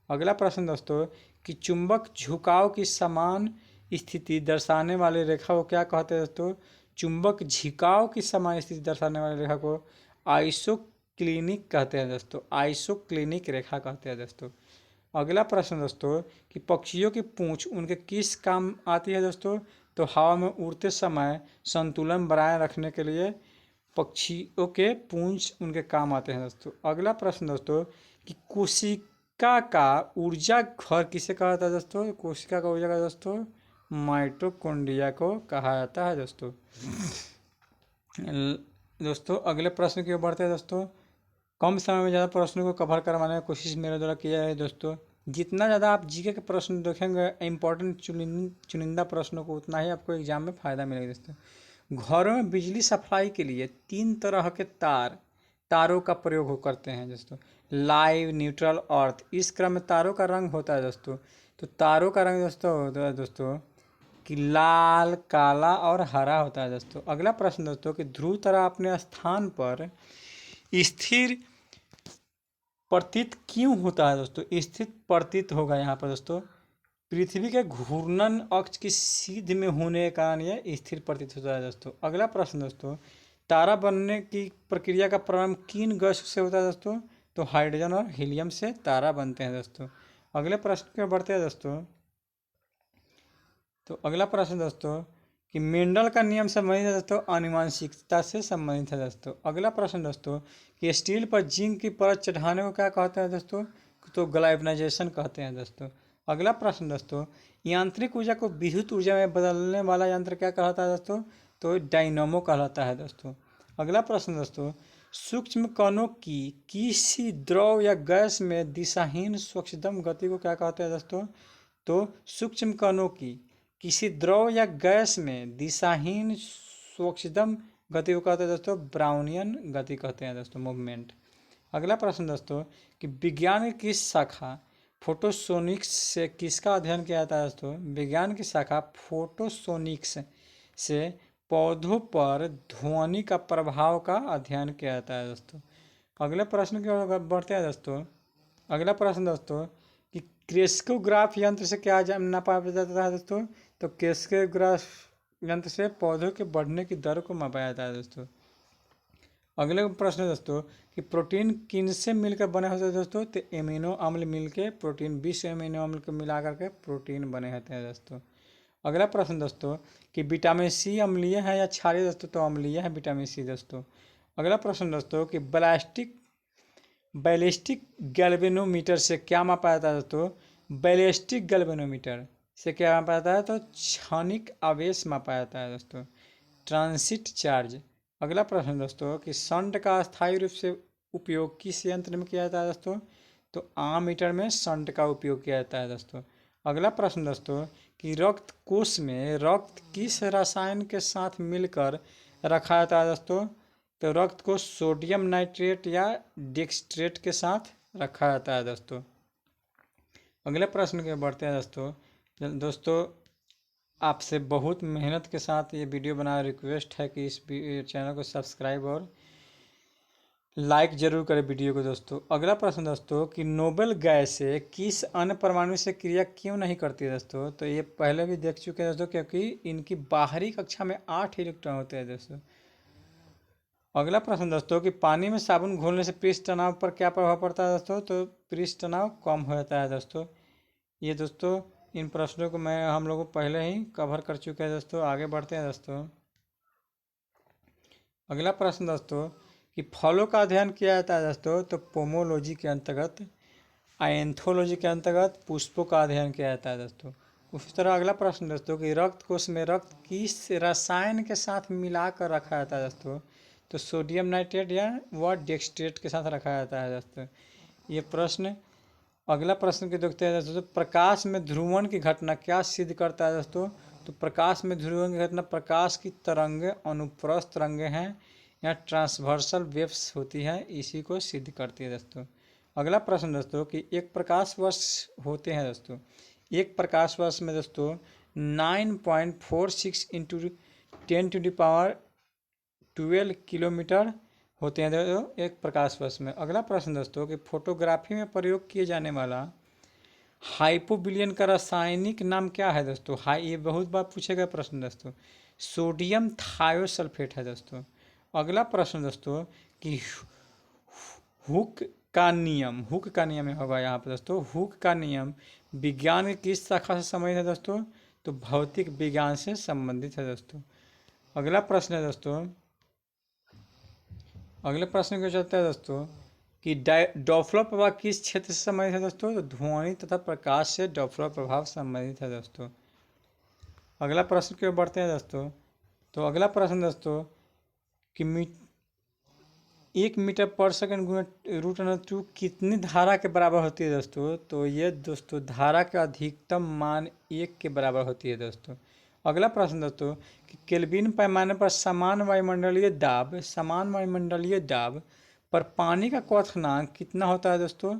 अगला प्रश्न दोस्तों कि चुंबक झुकाव की समान स्थिति दर्शाने वाली रेखा को क्या कहते हैं दोस्तों। चुंबक झुकाव की समान स्थिति दर्शाने वाली रेखा को आइसोक्लिनिक कहते हैं दोस्तों, आइसोक्लिनिक रेखा कहते हैं दोस्तों। अगला प्रश्न दोस्तों कि पक्षियों की पूंछ उनके किस काम आती है दोस्तों। तो हवा में उड़ते समय संतुलन बनाए रखने के लिए पक्षियों के पूंछ उनके काम आते हैं दोस्तों। अगला प्रश्न दोस्तों कि कोशिका का ऊर्जा घर किसे कहा जाता है दोस्तों। कोशिका का ऊर्जा का दोस्तों माइटोकॉन्ड्रिया को कहा जाता है दोस्तों। दोस्तों अगले प्रश्न की ओर बढ़ते हैं दोस्तों। कम समय में ज़्यादा प्रश्नों को कवर करवाने की कोशिश मेरे द्वारा किया है दोस्तों। जितना ज़्यादा आप जीके के प्रश्न देखेंगे इम्पोर्टेंट चुनिंदा प्रश्नों को, उतना ही आपको एग्जाम में फ़ायदा मिलेगा दोस्तों। घरों में बिजली सप्लाई के लिए 3 तरह के तारों का प्रयोग करते हैं दोस्तों। लाइव, न्यूट्रल, अर्थ। इस क्रम में तारों का रंग होता है दोस्तों। तो तारों का रंग दोस्तों कि लाल, काला और हरा होता है दोस्तों। अगला प्रश्न दोस्तों कि ध्रुव तारा अपने स्थान पर स्थिर प्रतीत क्यों होता है दोस्तों। स्थित प्रतीत होगा यहाँ पर दोस्तों पृथ्वी के घूर्णन अक्ष की सीध में होने के कारण यह स्थिर प्रतीत होता है दोस्तों। अगला प्रश्न दोस्तों तारा बनने की प्रक्रिया का प्रारंभ किन गैस से होता है दोस्तों। तो हाइड्रोजन और हीलियम से तारा बनते हैं दोस्तों। अगले प्रश्न पे बढ़ते हैं दोस्तों। तो अगला प्रश्न दोस्तों कि मेंडल का नियम संबंधित है दोस्तों, आनुवंशिकता से संबंधित है दोस्तों। अगला प्रश्न दोस्तों कि स्टील पर जिंक की परत चढ़ाने को क्या कहते हैं दोस्तों। तो गैल्वेनाइजेशन कहते हैं दोस्तों। अगला प्रश्न दोस्तों यांत्रिक ऊर्जा को विद्युत ऊर्जा में बदलने वाला यंत्र क्या कहलाता है दोस्तों। तो डायनामो कहलाता है दोस्तों। अगला प्रश्न दोस्तों सूक्ष्म कणों की किसी द्रव या गैस में दिशाहीन स्वच्छदम गति को क्या कहते हैं दोस्तों। तो सूक्ष्म कणों की किसी द्रव या गैस में दिशाहीन स्वच्छदम गति को कहते हैं दोस्तों ब्राउनियन गति कहते हैं दोस्तों, मूवमेंट। अगला प्रश्न दोस्तों कि विज्ञान की किस शाखा फोटोसोनिक्स से किसका अध्ययन किया जाता है दोस्तों। विज्ञान की शाखा फोटोसोनिक्स से पौधों पर ध्वनि का प्रभाव का अध्ययन किया जाता है दोस्तों। अगले प्रश्न की ओर बढ़ते हैं दोस्तों। अगला प्रश्न दोस्तों कि क्रेस्कोग्राफ यंत्र से क्या नापा जाता है दोस्तों। तो क्रेस्कोग्राफ यंत्र से पौधों के बढ़ने की दर को मापा जाता है दोस्तों। अगले प्रश्न दोस्तों कि प्रोटीन किन से मिलकर बने होते हैं दोस्तों। तो एमिनो अम्ल मिलकर प्रोटीन 20 एमिनो अम्ल को मिला करके प्रोटीन बने होते हैं दोस्तों। अगला प्रश्न दोस्तों कि विटामिन सी अम्लीय है या क्षारीय दोस्तों। तो अम्लीय है विटामिन सी दोस्तों। अगला प्रश्न दोस्तों कि बैलिस्टिक गैल्वेनोमीटर से क्या मापा जाता है दोस्तों? बैलिस्टिक गैल्वेनोमीटर से क्या मापा जाता है? तो क्षणिक आवेश मापा जाता है दोस्तों, ट्रांसिट चार्ज। अगला प्रश्न दोस्तों कि शंट का अस्थायी रूप से उपयोग किस यंत्र में किया जाता है दोस्तों? तो आममीटर में शंट का उपयोग किया जाता है दोस्तों। अगला प्रश्न दोस्तों कि रक्त कोश में रक्त किस रसायन के साथ मिलकर रखा जाता है दोस्तों? तो रक्त को सोडियम नाइट्रेट या डेक्सट्रेट के साथ रखा जाता है दोस्तों। अगले प्रश्न के बढ़ते हैं दोस्तों आपसे बहुत मेहनत के साथ ये वीडियो बना, रिक्वेस्ट है कि इस चैनल को सब्सक्राइब और लाइक जरूर करें वीडियो को दोस्तों। अगला प्रश्न दोस्तों कि नोबेल गैसें किस अन्य परमाणु से क्रिया क्यों नहीं करती दोस्तों? तो ये पहले भी देख चुके हैं दोस्तों, क्योंकि इनकी बाहरी कक्षा में 8 इलेक्ट्रॉन होते हैं दोस्तों। अगला प्रश्न दोस्तों कि पानी में साबुन घोलने से पृष्ठ तनाव पर क्या प्रभाव पड़ता है दोस्तों? तो पृष्ठ तनाव कम हो जाता है दोस्तों। ये दोस्तों इन प्रश्नों को हम लोग पहले ही कवर कर चुके हैं दोस्तों। आगे बढ़ते हैं दोस्तों। अगला प्रश्न दोस्तों कि फलों का अध्ययन किया जाता है दोस्तों? तो पोमोलॉजी के अंतर्गत, एंथोलॉजी के अंतर्गत पुष्पों का अध्ययन किया जाता है दोस्तों। उसी तरह अगला प्रश्न दोस्तों कि रक्त कोश में रक्त किस रसायन के साथ मिलाकर रखा जाता है दोस्तों? तो सोडियम नाइट्रेट या व डेक्सट्रेट के साथ रखा जाता है दोस्तों। ये प्रश्न अगला प्रश्न के देखते हैं दोस्तों। प्रकाश में ध्रुवण की घटना क्या सिद्ध करता है दोस्तों? तो प्रकाश में ध्रुवण की घटना प्रकाश की तरंगें अनुप्रस्थ तरंगें हैं या ट्रांसवर्सल वेव्स होती है, इसी को सिद्ध करती है दोस्तों। अगला प्रश्न दोस्तों कि एक प्रकाश वर्ष होते हैं दोस्तों। एक प्रकाश वर्ष में दोस्तों 9.46 इंटू 10⁻12 किलोमीटर होते हैं दोस्तों एक प्रकाश वर्ष में। अगला प्रश्न दोस्तों कि फोटोग्राफी में प्रयोग किए जाने वाला हाइपोबिलियन का रासायनिक नाम क्या है दोस्तों? ये बहुत बार पूछे गए प्रश्न दोस्तों। सोडियम थायोसल्फेट है दोस्तों। अगला प्रश्न दोस्तों कि हुक का नियम होगा यहाँ पर दोस्तों। हुक का नियम विज्ञान की किस शाखा से संबंधित है दोस्तों? तो भौतिक विज्ञान से संबंधित है दोस्तों। अगला प्रश्न है दोस्तों, अगले प्रश्न को चलता है दोस्तों कि डॉप्लर प्रभाव किस क्षेत्र से संबंधित है दोस्तों? तो ध्वनि तथा प्रकाश से डॉप्लर प्रभाव संबंधित है दोस्तों। अगला प्रश्न की ओर बढ़ते हैं दोस्तों। तो अगला प्रश्न दोस्तों कि 1 मीटर पर सेकंड गुणा √2 कितनी धारा के बराबर होती है दोस्तों? तो ये दोस्तों धारा का अधिकतम मान 1 के बराबर होती है दोस्तों। अगला प्रश्न दोस्तों कि केल्विन पैमाने पर समान वायुमंडलीय दाब पर पानी का क्वथनांक कितना होता है दोस्तों?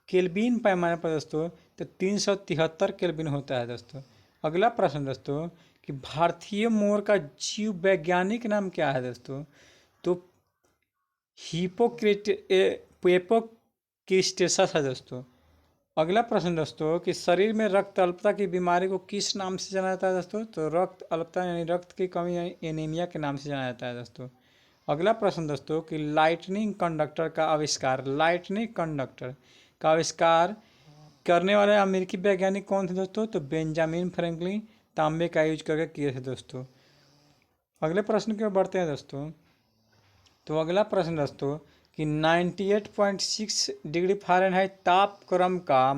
केल्विन पैमाने पर दोस्तों तो 373 केल्विन होता है दोस्तों। अगला प्रश्न दोस्तों कि भारतीय मोर का जीव वैज्ञानिक नाम क्या है दोस्तों? तो हिपोक्रेटिस है दोस्तों। अगला प्रश्न दोस्तों कि शरीर में रक्त अल्पता की बीमारी को किस नाम से जाना जाता है दोस्तों? तो रक्त अल्पता यानी रक्त की कमी यानी एनीमिया के नाम से जाना जाता है दोस्तों। अगला प्रश्न दोस्तों कि लाइटनिंग कंडक्टर का आविष्कार करने वाले अमेरिकी वैज्ञानिक कौन थे दोस्तों? तो बेंजामिन फ्रैंकलिन तांबे का यूज करके किए थे दोस्तों। अगले प्रश्न की ओर बढ़ते हैं दोस्तों। तो अगला प्रश्न दोस्तों कि 98.6 डिग्री फ़ारेनहाइट तापक्रम का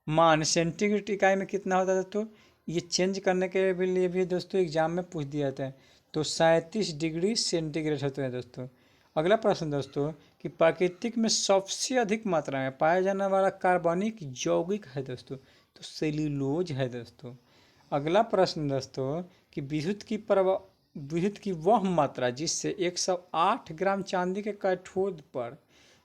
मान सेंटीग्रेड इकाई में कितना होता है दोस्तों? ये चेंज करने के लिए भी दोस्तों एग्जाम में पूछ दिया जाता है। तो 37 डिग्री सेंटीग्रेड होते हैं दोस्तों। अगला प्रश्न दोस्तों कि प्राकृतिक में सबसे अधिक मात्रा में पाया जाने वाला कार्बनिक यौगिक है दोस्तों? तो सेल्यूलोज है दोस्तों। अगला प्रश्न दोस्तों कि विद्युत की वह मात्रा जिससे 108 ग्राम चांदी के कैथोड पर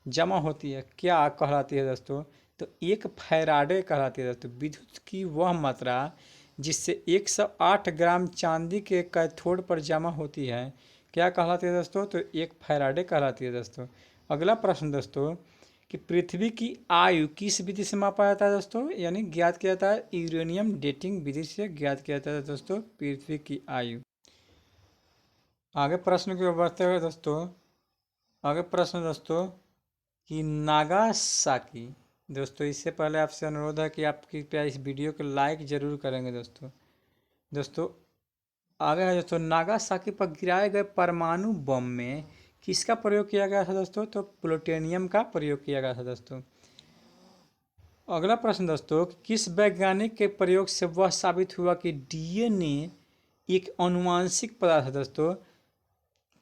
जमा होती है क्या कहलाती है दोस्तों? तो 1 फैराडे कहलाती है दोस्तों। विद्युत की वह मात्रा जिससे 108 ग्राम चांदी के कैथोड पर जमा होती है क्या कहलाती है दोस्तों? तो 1 फैराडे कहलाती है दोस्तों। अगला प्रश्न दोस्तों कि पृथ्वी की आयु किस विधि से मापा जाता है दोस्तों? यानी ज्ञात किया जाता है यूरेनियम डेटिंग विधि से ज्ञात किया जाता है दोस्तों पृथ्वी की आयु। आगे प्रश्न की ओर बढ़ते हुए दोस्तों, आगे प्रश्न दोस्तों कि नागासाकी दोस्तों, इससे पहले आपसे अनुरोध है कि आप कृपया इस वीडियो को लाइक जरूर करेंगे दोस्तों। आगे है दोस्तों नागासाकी पर गिराए गए परमाणु बम में किसका प्रयोग किया गया था दोस्तों? तो प्लूटोनियम का प्रयोग किया गया था दोस्तों। अगला प्रश्न दोस्तों, किस वैज्ञानिक के प्रयोग से वह साबित हुआ कि डीएनए एक आनुवांशिक पदार्थ है दोस्तों?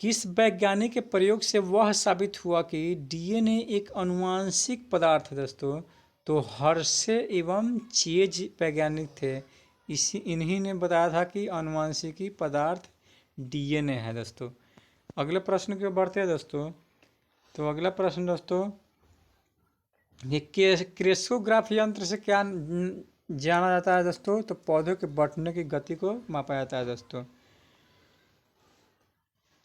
किस वैज्ञानिक के प्रयोग से वह साबित हुआ कि डीएनए एक आनुवांशिक पदार्थ है दोस्तों? तो हर्शे एवं चेज वैज्ञानिक थे। इन्हीं ने बताया था कि आनुवांशिकी पदार्थ डीएनए है दोस्तों। अगले प्रश्न की ओर बढ़ते हैं दोस्तों। तो अगला प्रश्न दोस्तों, ये क्रेस्कोग्राफ यंत्र से क्या जाना जाता है दोस्तों? तो पौधों के बढ़ने की गति को मापा जाता है दोस्तों।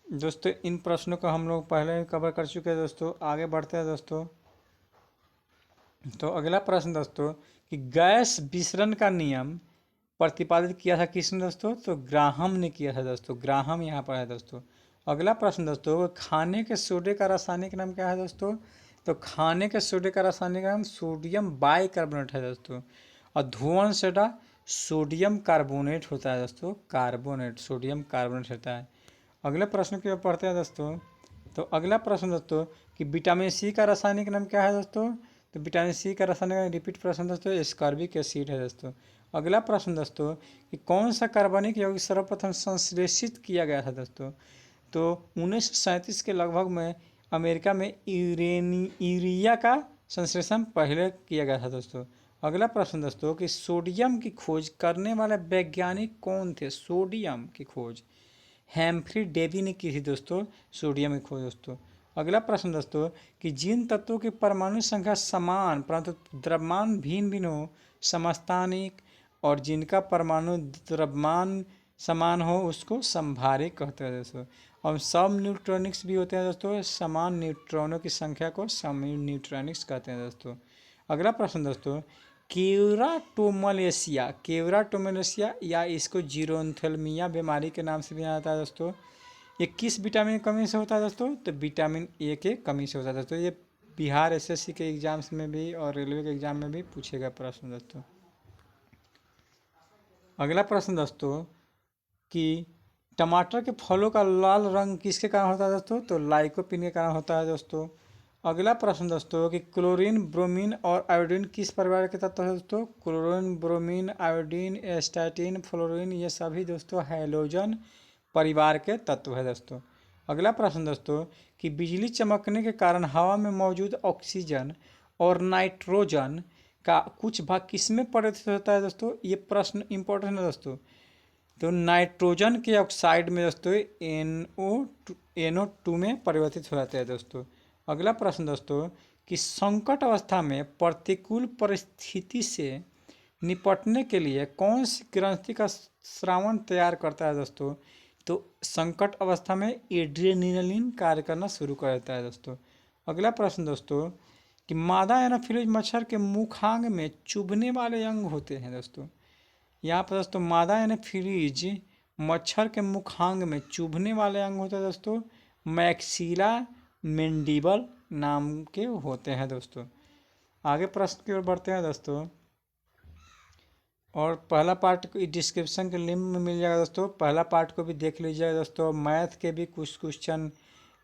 दोस्तों इन प्रश्नों को हम लोग पहले ही कवर कर चुके हैं दोस्तों। आगे बढ़ते हैं दोस्तों। तो अगला प्रश्न दोस्तों, कि गैस विसरण का नियम प्रतिपादित किया था किसने दोस्तों? तो ग्राहम ने किया था दोस्तों। ग्राहम यहाँ पर है दोस्तों। अगला प्रश्न दोस्तों, खाने के सोडे का रासायनिक नाम क्या है दोस्तों? तो खाने के सोडे का रासायनिक नाम सोडियम बाइकार्बोनेट है दोस्तों। और धुआं सोडा सोडियम कार्बोनेट होता है दोस्तों। कार्बोनेट सोडियम कार्बोनेट होता है। अगले प्रश्न की ओर पढ़ते हैं दोस्तों। तो अगला प्रश्न दोस्तों, कि विटामिन सी का रासायनिक नाम क्या है दोस्तों? तो विटामिन सी का रासायनिक रिपीट प्रश्न दोस्तों, एस्कॉर्बिक एसिड है दोस्तों। अगला प्रश्न दोस्तों, कि कौन सा कार्बनिक यौगिक सर्वप्रथम संश्लेषित किया गया था दोस्तों? तो 1937 के लगभग में अमेरिका में यूरिया का संश्लेषण पहले किया गया था दोस्तों। अगला प्रश्न दोस्तों, कि सोडियम की खोज करने वाले वैज्ञानिक कौन थे? सोडियम की खोज हैम्फ्री डेवी ने की थी दोस्तों, सोडियम की खोज दोस्तों। अगला प्रश्न दोस्तों, कि जिन तत्वों की परमाणु संख्या समान परंतु द्रव्यमान भिन्न भिन्न हो समस्थानिक, और जिनका परमाणु द्रव्यमान समान हो उसको समभारिक कहते हैं दोस्तों। और सब न्यूट्रॉनिक्स भी होते हैं दोस्तों, समान न्यूट्रॉनों की संख्या को सम न्यूट्रॉनिक्स कहते हैं दोस्तों। अगला प्रश्न दोस्तों, केवराटोमेलेशिया या इसको जीरोन्थेलमिया बीमारी के नाम से भी जाना जाता है दोस्तों। ये किस विटामिन की कमी से होता है दोस्तों? तो विटामिन ए के कमी से होता है दोस्तों। ये बिहार एसएससी के एग्जाम्स में भी और रेलवे के एग्जाम में भी पूछे गए प्रश्न दोस्तों। अगला प्रश्न दोस्तों, कि टमाटर के फलों का लाल रंग किसके कारण होता है दोस्तों? तो लाइकोपिन के कारण होता है दोस्तों। अगला प्रश्न दोस्तों, कि क्लोरीन ब्रोमीन और आयोडीन किस परिवार के तत्व है दोस्तों? Chlorine bromine iodine astatine fluorine ये सभी दोस्तों हैलोजन परिवार के तत्व है दोस्तों। अगला प्रश्न दोस्तों, कि बिजली चमकने के कारण हवा में मौजूद ऑक्सीजन और नाइट्रोजन का कुछ भाग किस में परिवर्तित होता है दोस्तों? ये प्रश्न इंपॉर्टेंट है दोस्तों। तो नाइट्रोजन के ऑक्साइड में दोस्तों NO2 में परिवर्तित हो जाते हैं दोस्तों। अगला प्रश्न दोस्तों, कि संकट अवस्था में प्रतिकूल परिस्थिति से निपटने के लिए कौन सी ग्रंथि का स्रावन तैयार करता है दोस्तों? तो संकट अवस्था में एड्रेनालिन कार्य करना शुरू कर देता है दोस्तों। अगला प्रश्न दोस्तों, कि मादा एनाफिलीज मच्छर के मुखांग में चुभने वाले अंग होते हैं दोस्तों। यहाँ पर दोस्तों मादा एनाफिलीज मच्छर के मुखांग में चुभने वाले अंग होते हैं दोस्तों, मैक्सिला मैंडिबल नाम के होते हैं दोस्तों। आगे प्रश्न की ओर बढ़ते हैं दोस्तों। और पहला पार्ट डिस्क्रिप्शन के लिंक में मिल जाएगा दोस्तों, पहला पार्ट को भी देख लीजिएगा दोस्तों। मैथ के भी कुछ क्वेश्चन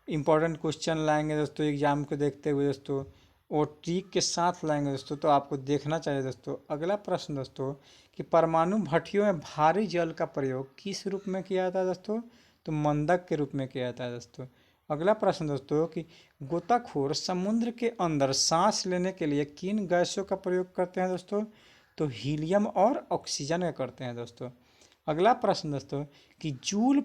इंपॉर्टेंट क्वेश्चन लाएंगे दोस्तों एग्जाम को देखते हुए दोस्तों, और ट्रिक के साथ लाएंगे दोस्तों, तो आपको देखना चाहिए दोस्तों। अगला प्रश्न दोस्तों, कि परमाणु भट्टियों में भारी जल का प्रयोग किस रूप में किया जाता है दोस्तों? तो मंदक के रूप में किया जाता है दोस्तों। अगला प्रश्न दोस्तों, कि गोताखोर समुद्र के अंदर सांस लेने के लिए किन गैसों का प्रयोग करते हैं दोस्तों? तो हीलियम और ऑक्सीजन का करते हैं दोस्तों। अगला प्रश्न दोस्तों, कि जूल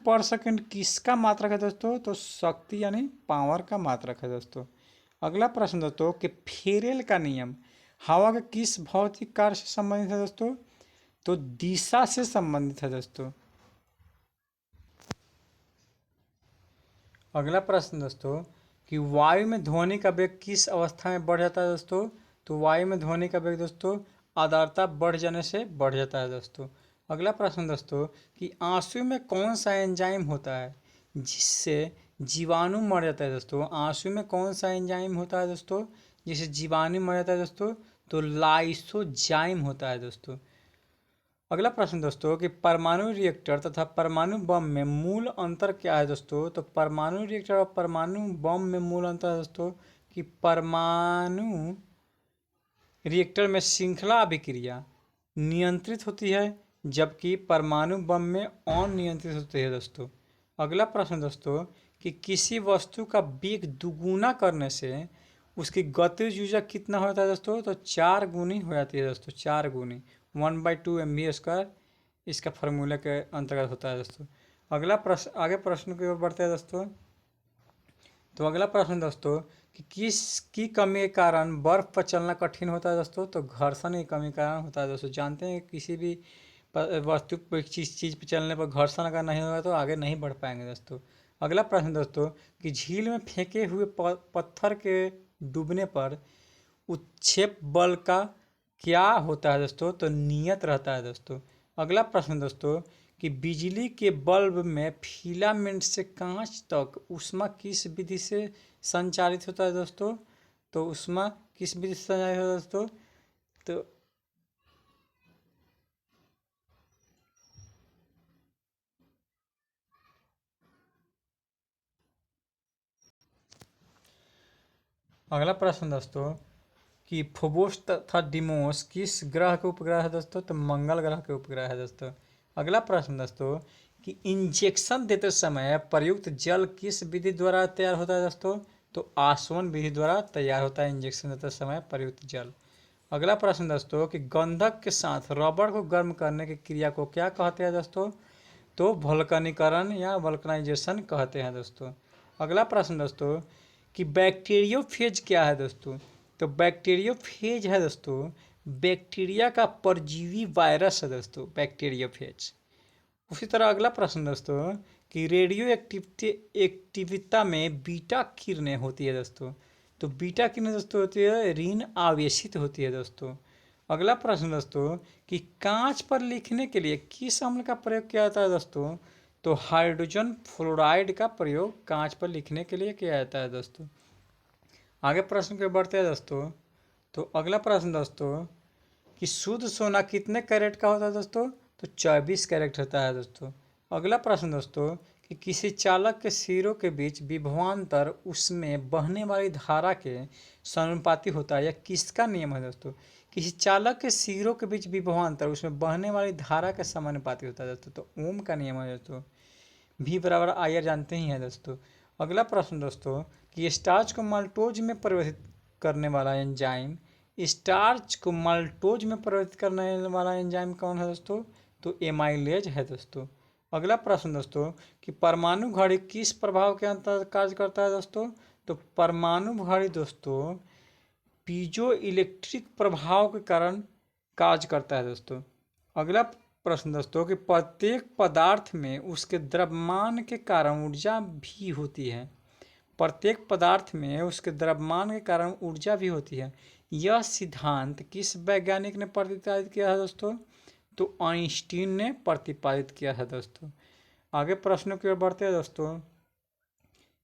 पर सेकेंड किसका मात्रक है दोस्तों? तो शक्ति यानी पावर का मात्रक है दोस्तों। अगला प्रश्न दोस्तों, कि फेरेल का नियम हवा के किस भौतिक कार्य से संबंधित है दोस्तों? तो दिशा से संबंधित है दोस्तों। अगला प्रश्न दोस्तों, कि वायु में ध्वनि का वेग किस अवस्था में बढ़ जाता है दोस्तों? तो वायु में ध्वनि का वेग दोस्तों आर्द्रता बढ़ जाने से बढ़ जाता है दोस्तों। अगला प्रश्न दोस्तों, कि आंसू में कौन सा एंजाइम होता है जिससे जीवाणु मर जाता है दोस्तों? आंसू में कौन सा एंजाइम होता है दोस्तों जिससे जीवाणु मर जाता है दोस्तों? तो लाइसोजाइम होता है दोस्तों। अगला प्रश्न दोस्तों कि परमाणु रिएक्टर तथा परमाणु बम में मूल अंतर क्या है दोस्तों। तो परमाणु रिएक्टर और परमाणु बम में मूल अंतर है दोस्तों कि परमाणु रिएक्टर में श्रृंखला अभिक्रिया नियंत्रित होती है, जबकि परमाणु बम में अनियंत्रित होती है दोस्तों। अगला प्रश्न दोस्तों कि किसी वस्तु का वेग दुगुना करने से उसकी गतिज ऊर्जा कितना होता है दोस्तों। तो 4 गुनी हो जाती है दोस्तों, 4 गुनी, 1/2 mv²। इसका फार्मूला के अंतर्गत होता है दोस्तों। अगला प्रश्न, आगे प्रश्न की ओर बढ़ते हैं दोस्तों। तो अगला प्रश्न दोस्तों कि किसकी कमी के कारण बर्फ पर चलना कठिन होता है दोस्तों। तो घर्षण की कमी के कारण होता है दोस्तों। जानते हैं किसी भी वस्तु पर चीज़ पर चलने पर घर्षण अगर नहीं होगा तो आगे नहीं बढ़ पाएंगे दोस्तों। अगला प्रश्न दोस्तों कि झील में फेंके हुए पत्थर के डूबने पर उत्क्षेप बल का क्या होता है दोस्तों। तो नियत रहता है दोस्तों। अगला प्रश्न दोस्तों कि बिजली के बल्ब में फिलामेंट से कांच तक ऊष्मा किस विधि से संचालित होता है दोस्तों। तो ऊष्मा किस विधि से संचालित होता है दोस्तों। तो अगला प्रश्न दोस्तों कि फोबोस तथा डिमोस किस ग्रह के उपग्रह है दोस्तों। तो मंगल ग्रह के उपग्रह है दोस्तों। अगला प्रश्न दोस्तों कि इंजेक्शन देते समय प्रयुक्त जल किस विधि द्वारा तैयार होता है दोस्तों। तो आसवन विधि द्वारा तैयार होता है इंजेक्शन देते समय प्रयुक्त जल। अगला प्रश्न दोस्तों कि गंधक के साथ रबड़ को गर्म करने की क्रिया को क्या कहते हैं दोस्तों। तो वल्कनीकरण या वल्कनाइजेशन कहते हैं दोस्तों। अगला प्रश्न दोस्तों कि बैक्टीरियोफेज क्या है दोस्तों। तो बैक्टीरियोफेज है दोस्तों बैक्टीरिया का परजीवी वायरस है दोस्तों, बैक्टीरियोफेज। उसी तरह अगला प्रश्न दोस्तों कि रेडियो एक्टिविता में बीटा किरणें होती है दोस्तों। तो बीटा किरणें दोस्तों होती है ऋण आवेशित होती है दोस्तों। अगला प्रश्न दोस्तों कि कांच पर लिखने के लिए किस अम्ल का प्रयोग किया जाता है दोस्तों। तो हाइड्रोजन फ्लोराइड का प्रयोग कांच पर लिखने के लिए किया जाता है दोस्तों। आगे प्रश्न के बढ़ते हैं दोस्तों। तो अगला प्रश्न दोस्तों कि शुद्ध सोना कितने कैरेट का होता है दोस्तों। तो 24 कैरेट होता है दोस्तों। अगला प्रश्न दोस्तों कि किसी चालक के सिरों के बीच विभवांतर उसमें बहने वाली धारा के समानुपाती होता है, यह किसका नियम है दोस्तों। किसी चालक के सिरों के बीच विभवांतर उसमें बहने वाली धारा के समानुपाती होता है दोस्तों। तो ओम का नियम है दोस्तों। V = IR जानते ही हैं दोस्तों। अगला प्रश्न दोस्तों कि स्टार्च को माल्टोज में परिवर्तित करने वाला एंजाइम, स्टार्च को माल्टोज में परिवर्तित करने वाला एंजाइम कौन है दोस्तों। तो एमाइलेज है दोस्तों। अगला प्रश्न दोस्तों कि परमाणु घड़ी किस प्रभाव के अंतर्गत कार्य करता है दोस्तों। तो परमाणु घड़ी दोस्तों पीजो इलेक्ट्रिक प्रभाव के कारण कार्य करता है दोस्तों। अगला प्रश्न दोस्तों कि प्रत्येक पदार्थ में उसके द्रव्यमान के कारण ऊर्जा भी होती है। प्रत्येक पदार्थ में उसके द्रव्यमान के कारण ऊर्जा भी होती है। यह सिद्धांत किस वैज्ञानिक ने प्रतिपादित किया है दोस्तों। तो आइंस्टीन ने प्रतिपादित किया है दोस्तों। आगे प्रश्नों की ओर बढ़ते हैं दोस्तों।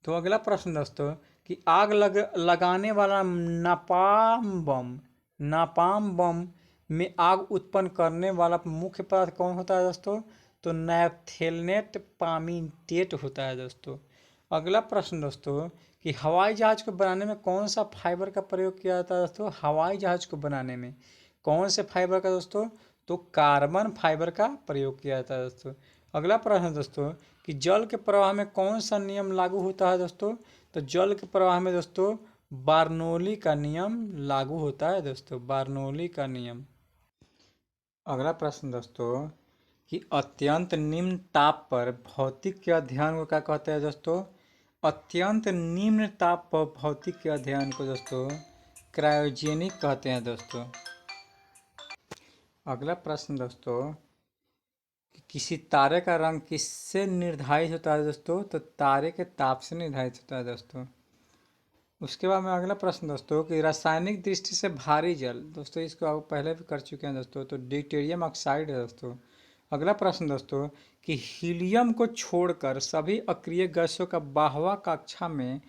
तो अगला प्रश्न दोस्तों कि आग लगाने वाला नापाम बम में आग उत्पन्न करने वाला मुख्य पदार्थ कौन होता है दोस्तों। तो नैप्थेलेट पामीटेट होता है दोस्तों। अगला प्रश्न दोस्तों कि हवाई जहाज को बनाने में कौन सा फाइबर का प्रयोग किया जाता है दोस्तों। हवाई जहाज को बनाने में कौन से फाइबर का दोस्तों। तो कार्बन फाइबर का प्रयोग किया जाता है दोस्तों। अगला प्रश्न दोस्तों कि जल के प्रवाह में कौन सा नियम लागू होता है दोस्तों। तो जल के प्रवाह में दोस्तों बार्नौली का नियम लागू होता है दोस्तों, बार्नौली का नियम। अगला प्रश्न दोस्तों कि अत्यंत निम्न ताप पर भौतिक के अध्ययन को क्या कहते हैं दोस्तों। अत्यंत निम्न ताप पर भौतिक के अध्ययन को दोस्तों क्रायोजेनिक कहते हैं दोस्तों। अगला प्रश्न दोस्तों कि किसी तारे का रंग किससे निर्धारित होता है दोस्तों। तो तारे के ताप से निर्धारित होता है दोस्तों। उसके बाद में अगला प्रश्न दोस्तों कि रासायनिक दृष्टि से भारी जल, दोस्तों इसको आप पहले भी कर चुके हैं दोस्तों। तो ड्यूटेरियम ऑक्साइड है दोस्तों। अगला प्रश्न दोस्तों कि हीलियम को छोड़कर सभी अक्रिय गैसों का बाहवा कक्षा में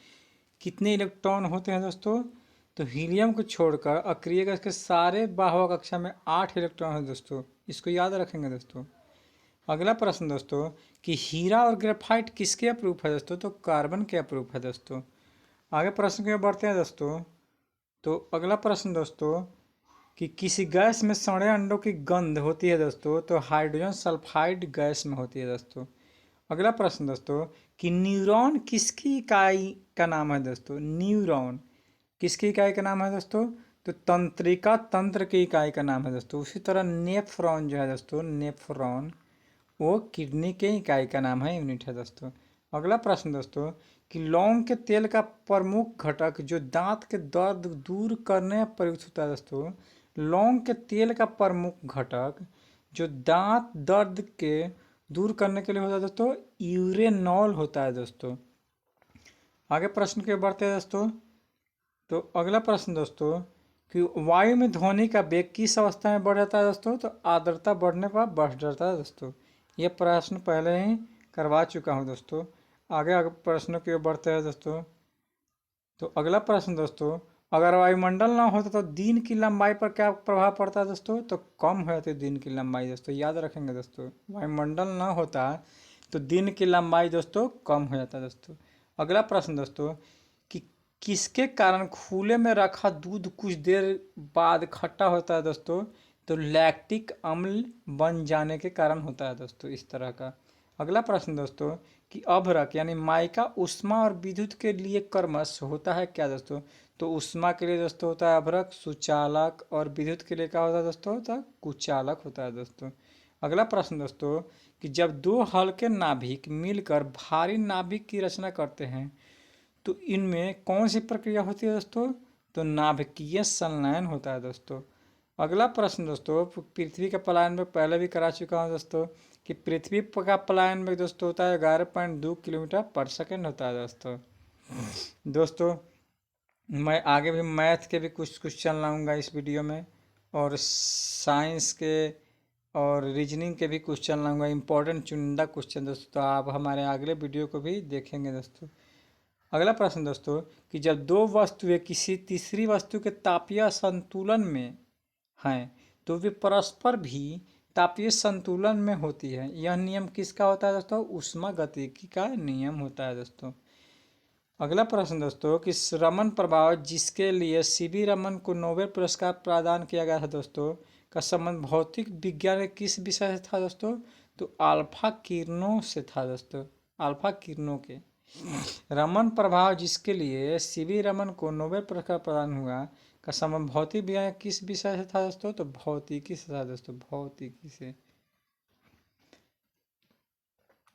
कितने इलेक्ट्रॉन होते हैं दोस्तों। तो तो हीलियम को छोड़कर अक्रिय गैस के सारे बाह्य कक्षा में 8 इलेक्ट्रॉन है दोस्तों, इसको याद रखेंगे दोस्तों। अगला प्रश्न दोस्तों कि हीरा और ग्रेफाइट किसके अप्रूफ है दोस्तों, तो कार्बन के अप्रूफ है दोस्तों। आगे प्रश्न की ओर बढ़ते हैं दोस्तों। तो अगला प्रश्न दोस्तों कि किसी गैस में सड़े अंडों की गंध होती है दोस्तों, तो हाइड्रोजन सल्फाइड गैस में होती है दोस्तों। अगला प्रश्न दोस्तों कि न्यूरॉन किसकी इकाई का नाम है दोस्तों, न्यूरॉन किसकी इकाई का नाम है दोस्तों, तो तंत्रिका तंत्र की इकाई का नाम है दोस्तों। उसी तरह नेफ्रॉन जो है दोस्तों, नेफ्रॉन वो किडनी के इकाई का नाम है, यूनिट है दोस्तों। अगला प्रश्न दोस्तों कि लौंग के तेल का प्रमुख घटक जो दांत के दर्द दूर करने में प्रयुक्त होता है दोस्तों, लौंग के तेल का प्रमुख घटक जो दांत दर्द के दूर करने के लिए होता है दोस्तों, यूरेनॉल होता है दोस्तों। आगे प्रश्न के बढ़ते हैं दोस्तों। तो अगला प्रश्न दोस्तों कि वायु में ध्वनि का वेग किस अवस्था में बढ़ जाता है दोस्तों, तो आर्द्रता बढ़ने पर बढ़ जाता है दोस्तों। ये प्रश्न पहले ही करवा चुका हूँ दोस्तों। आगे प्रश्नों की ओर बढ़ते हैं दोस्तों। तो अगला प्रश्न दोस्तों अगर वायुमंडल ना होता तो दिन की लंबाई पर क्या प्रभाव पड़ता है दोस्तों, तो कम हो जाती दिन की लंबाई दोस्तों, याद रखेंगे दोस्तों। वायुमंडल ना होता तो दिन की लंबाई दोस्तों कम हो जाता दोस्तों। अगला प्रश्न दोस्तों कि किसके कारण खुले में रखा दूध कुछ देर बाद खट्टा होता है दोस्तों, तो लैक्टिक अम्ल बन जाने के कारण होता है दोस्तों, इस तरह का। अगला प्रश्न दोस्तों कि अभ्रक यानी माइका उष्मा और विद्युत के लिए कर्मश होता है क्या दोस्तों, तो उष्मा के लिए दोस्तों होता है अभ्रक सुचालक, और विद्युत के लिए क्या होता है दोस्तों, होता है कुचालक होता है दोस्तों। अगला प्रश्न दोस्तों कि जब दो हल्के नाभिक मिलकर भारी नाभिक की रचना करते हैं तो इनमें कौन सी प्रक्रिया होती है दोस्तों, तो नाभिकीय संलयन होता है दोस्तों। अगला प्रश्न दोस्तों पृथ्वी का पलायन में पहले भी करा चुका हूँ दोस्तों कि पृथ्वी का पलायन में दोस्तों होता है 11.2 किलोमीटर पर सेकेंड होता है दोस्तों। दोस्तों मैं आगे भी मैथ के भी कुछ क्वेश्चन लाऊंगा इस वीडियो में, और साइंस के और रीजनिंग के भी क्वेश्चन लाऊंगा, इंपॉर्टेंट चुनिंदा क्वेश्चन दोस्तों, तो आप हमारे अगले वीडियो को भी देखेंगे दोस्तों। अगला प्रश्न दोस्तों कि जब दो वस्तुएं किसी तीसरी वस्तु के तापीय संतुलन में हैं तो वे परस्पर भी तापीय संतुलन में होती है। यह नियम किसका होता है दोस्तों, ऊष्मागतिकी का नियम होता है दोस्तों। अगला प्रश्न दोस्तों कि रमन प्रभाव जिसके लिए सीवी रमन को नोबेल पुरस्कार प्रदान किया गया था दोस्तों, का संबंध भौतिक विज्ञान के किस विषय से था दोस्तों, तो अल्फा किरणों से था दोस्तों, अल्फा किरणों के। रमन प्रभाव जिसके लिए सीवी रमन को नोबेल पुरस्कार प्रदान हुआ का संबंध भौतिक विज्ञान किस विषय से था दोस्तों, तो भौतिकी से था दोस्तों, भौतिकी से।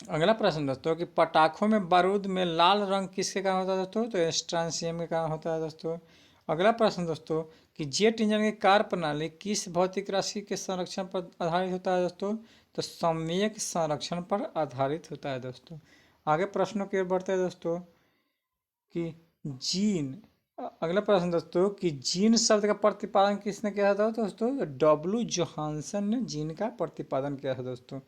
अगला प्रश्न दोस्तों कि पटाखों में बारूद में लाल रंग किसके कारण होता है दोस्तों, तो स्ट्रांसियम के कारण होता है दोस्तों। अगला प्रश्न दोस्तों कि जेट इंजन की कार्य प्रणाली किस भौतिक राशि के संरक्षण पर आधारित होता है दोस्तों, तो संवेग संरक्षण पर आधारित होता है दोस्तों। आगे प्रश्नों की ओर बढ़ते हैं दोस्तों कि जीन। अगला प्रश्न दोस्तों कि जीन शब्द का प्रतिपादन किसने किया था दोस्तों, डब्ल्यू जोहानसन ने जीन का प्रतिपादन किया था दोस्तों।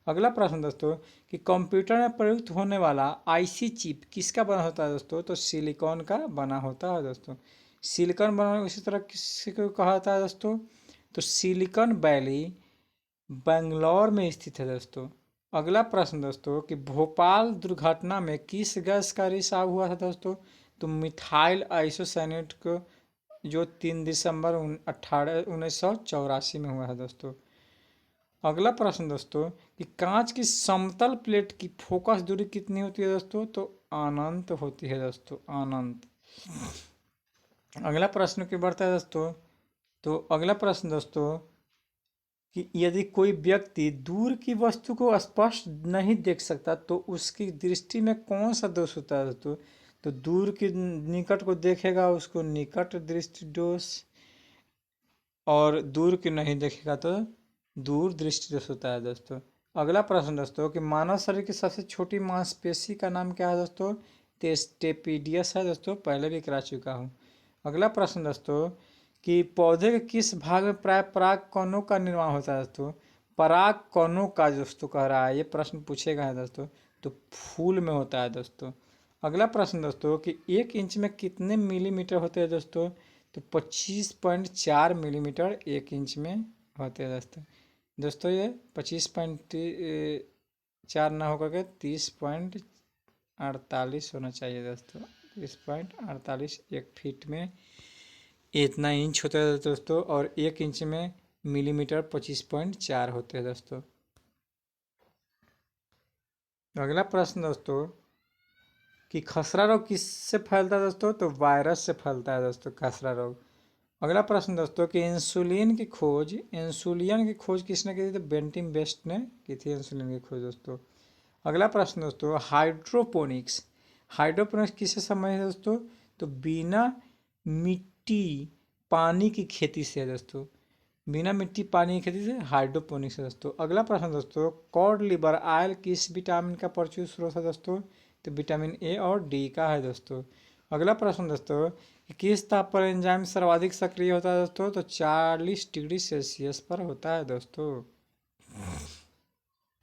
अगला प्रश्न दोस्तों कि कंप्यूटर में प्रयुक्त होने वाला आईसी चिप किसका बना होता है दोस्तों, तो सिलिकॉन का बना होता है दोस्तों। सिलिकॉन बना उसी तरह किसको कहा जाता है दोस्तों, तो सिलिकॉन वैली बेंगलोर में स्थित है दोस्तों। अगला प्रश्न दोस्तों कि भोपाल दुर्घटना में किस गैस का रिसाव हुआ था दोस्तों, तो मिथाइल आइसोसाइनेट को, जो 3 दिसंबर 1984 में हुआ है दोस्तों। अगला प्रश्न दोस्तों कि कांच की समतल प्लेट की फोकस दूरी कितनी होती है दोस्तों, तो अनंत होती है दोस्तों, अनंत। अगला प्रश्न की बढ़ता है दोस्तों। तो अगला प्रश्न दोस्तों कि यदि कोई व्यक्ति दूर की वस्तु को स्पष्ट नहीं देख सकता तो उसकी दृष्टि में कौन सा दोष होता है दोस्तों, तो दूर की निकट को देखेगा उसको निकट दृष्टि दोष, और दूर की नहीं देखेगा तो दूर दृष्टि दोष होता है दोस्तों। अगला प्रश्न दोस्तों कि मानव शरीर की सबसे छोटी मांसपेशी का नाम क्या है दोस्तों, तो स्टेपिडियस है दोस्तों, पहले भी करा चुका हूँ। अगला प्रश्न दोस्तों कि पौधे के किस भाग में प्राय पराग कणों का निर्माण होता है दोस्तों, पराग कणों का दोस्तों कह रहा है, ये प्रश्न पूछेगा है दोस्तों, तो फूल में होता है दोस्तों। अगला प्रश्न दोस्तों कि 1 इंच में कितने मिलीमीटर होते हैं दोस्तों, तो 25.4 मिलीमीटर 1 इंच में होते हैं दोस्तों। दोस्तों ये 25.4 ना होकर के 30.48 होना चाहिए दोस्तों। 30.48 1 फीट में इतना इंच होता है दोस्तों, और 1 इंच में मिलीमीटर 25.4 होते हैं दोस्तों। अगला प्रश्न दोस्तों कि खसरा रोग किससे फैलता है दोस्तों, तो वायरस से फैलता है दोस्तों खसरा रोग। अगला प्रश्न दोस्तों कि इंसुलिन की खोज किसने की थी, तो बेंटिम वेस्ट ने की थी इंसुलिन की खोज दोस्तों। अगला प्रश्न दोस्तों हाइड्रोपोनिक्स किससे संबंधित है दोस्तों, तो बिना मिट्टी पानी की खेती से है दोस्तों। बिना मिट्टी पानी की खेती से हाइड्रोपोनिक्स है दोस्तों। अगला प्रश्न दोस्तों कॉड लिवर ऑयल किस विटामिन का प्रचुर स्रोत है दोस्तों, तो विटामिन ए और डी का है दोस्तों। अगला प्रश्न दोस्तों किस ताप पर एंजाइम सर्वाधिक सक्रिय होता है दोस्तों, तो 40 डिग्री सेल्सियस पर होता है दोस्तों।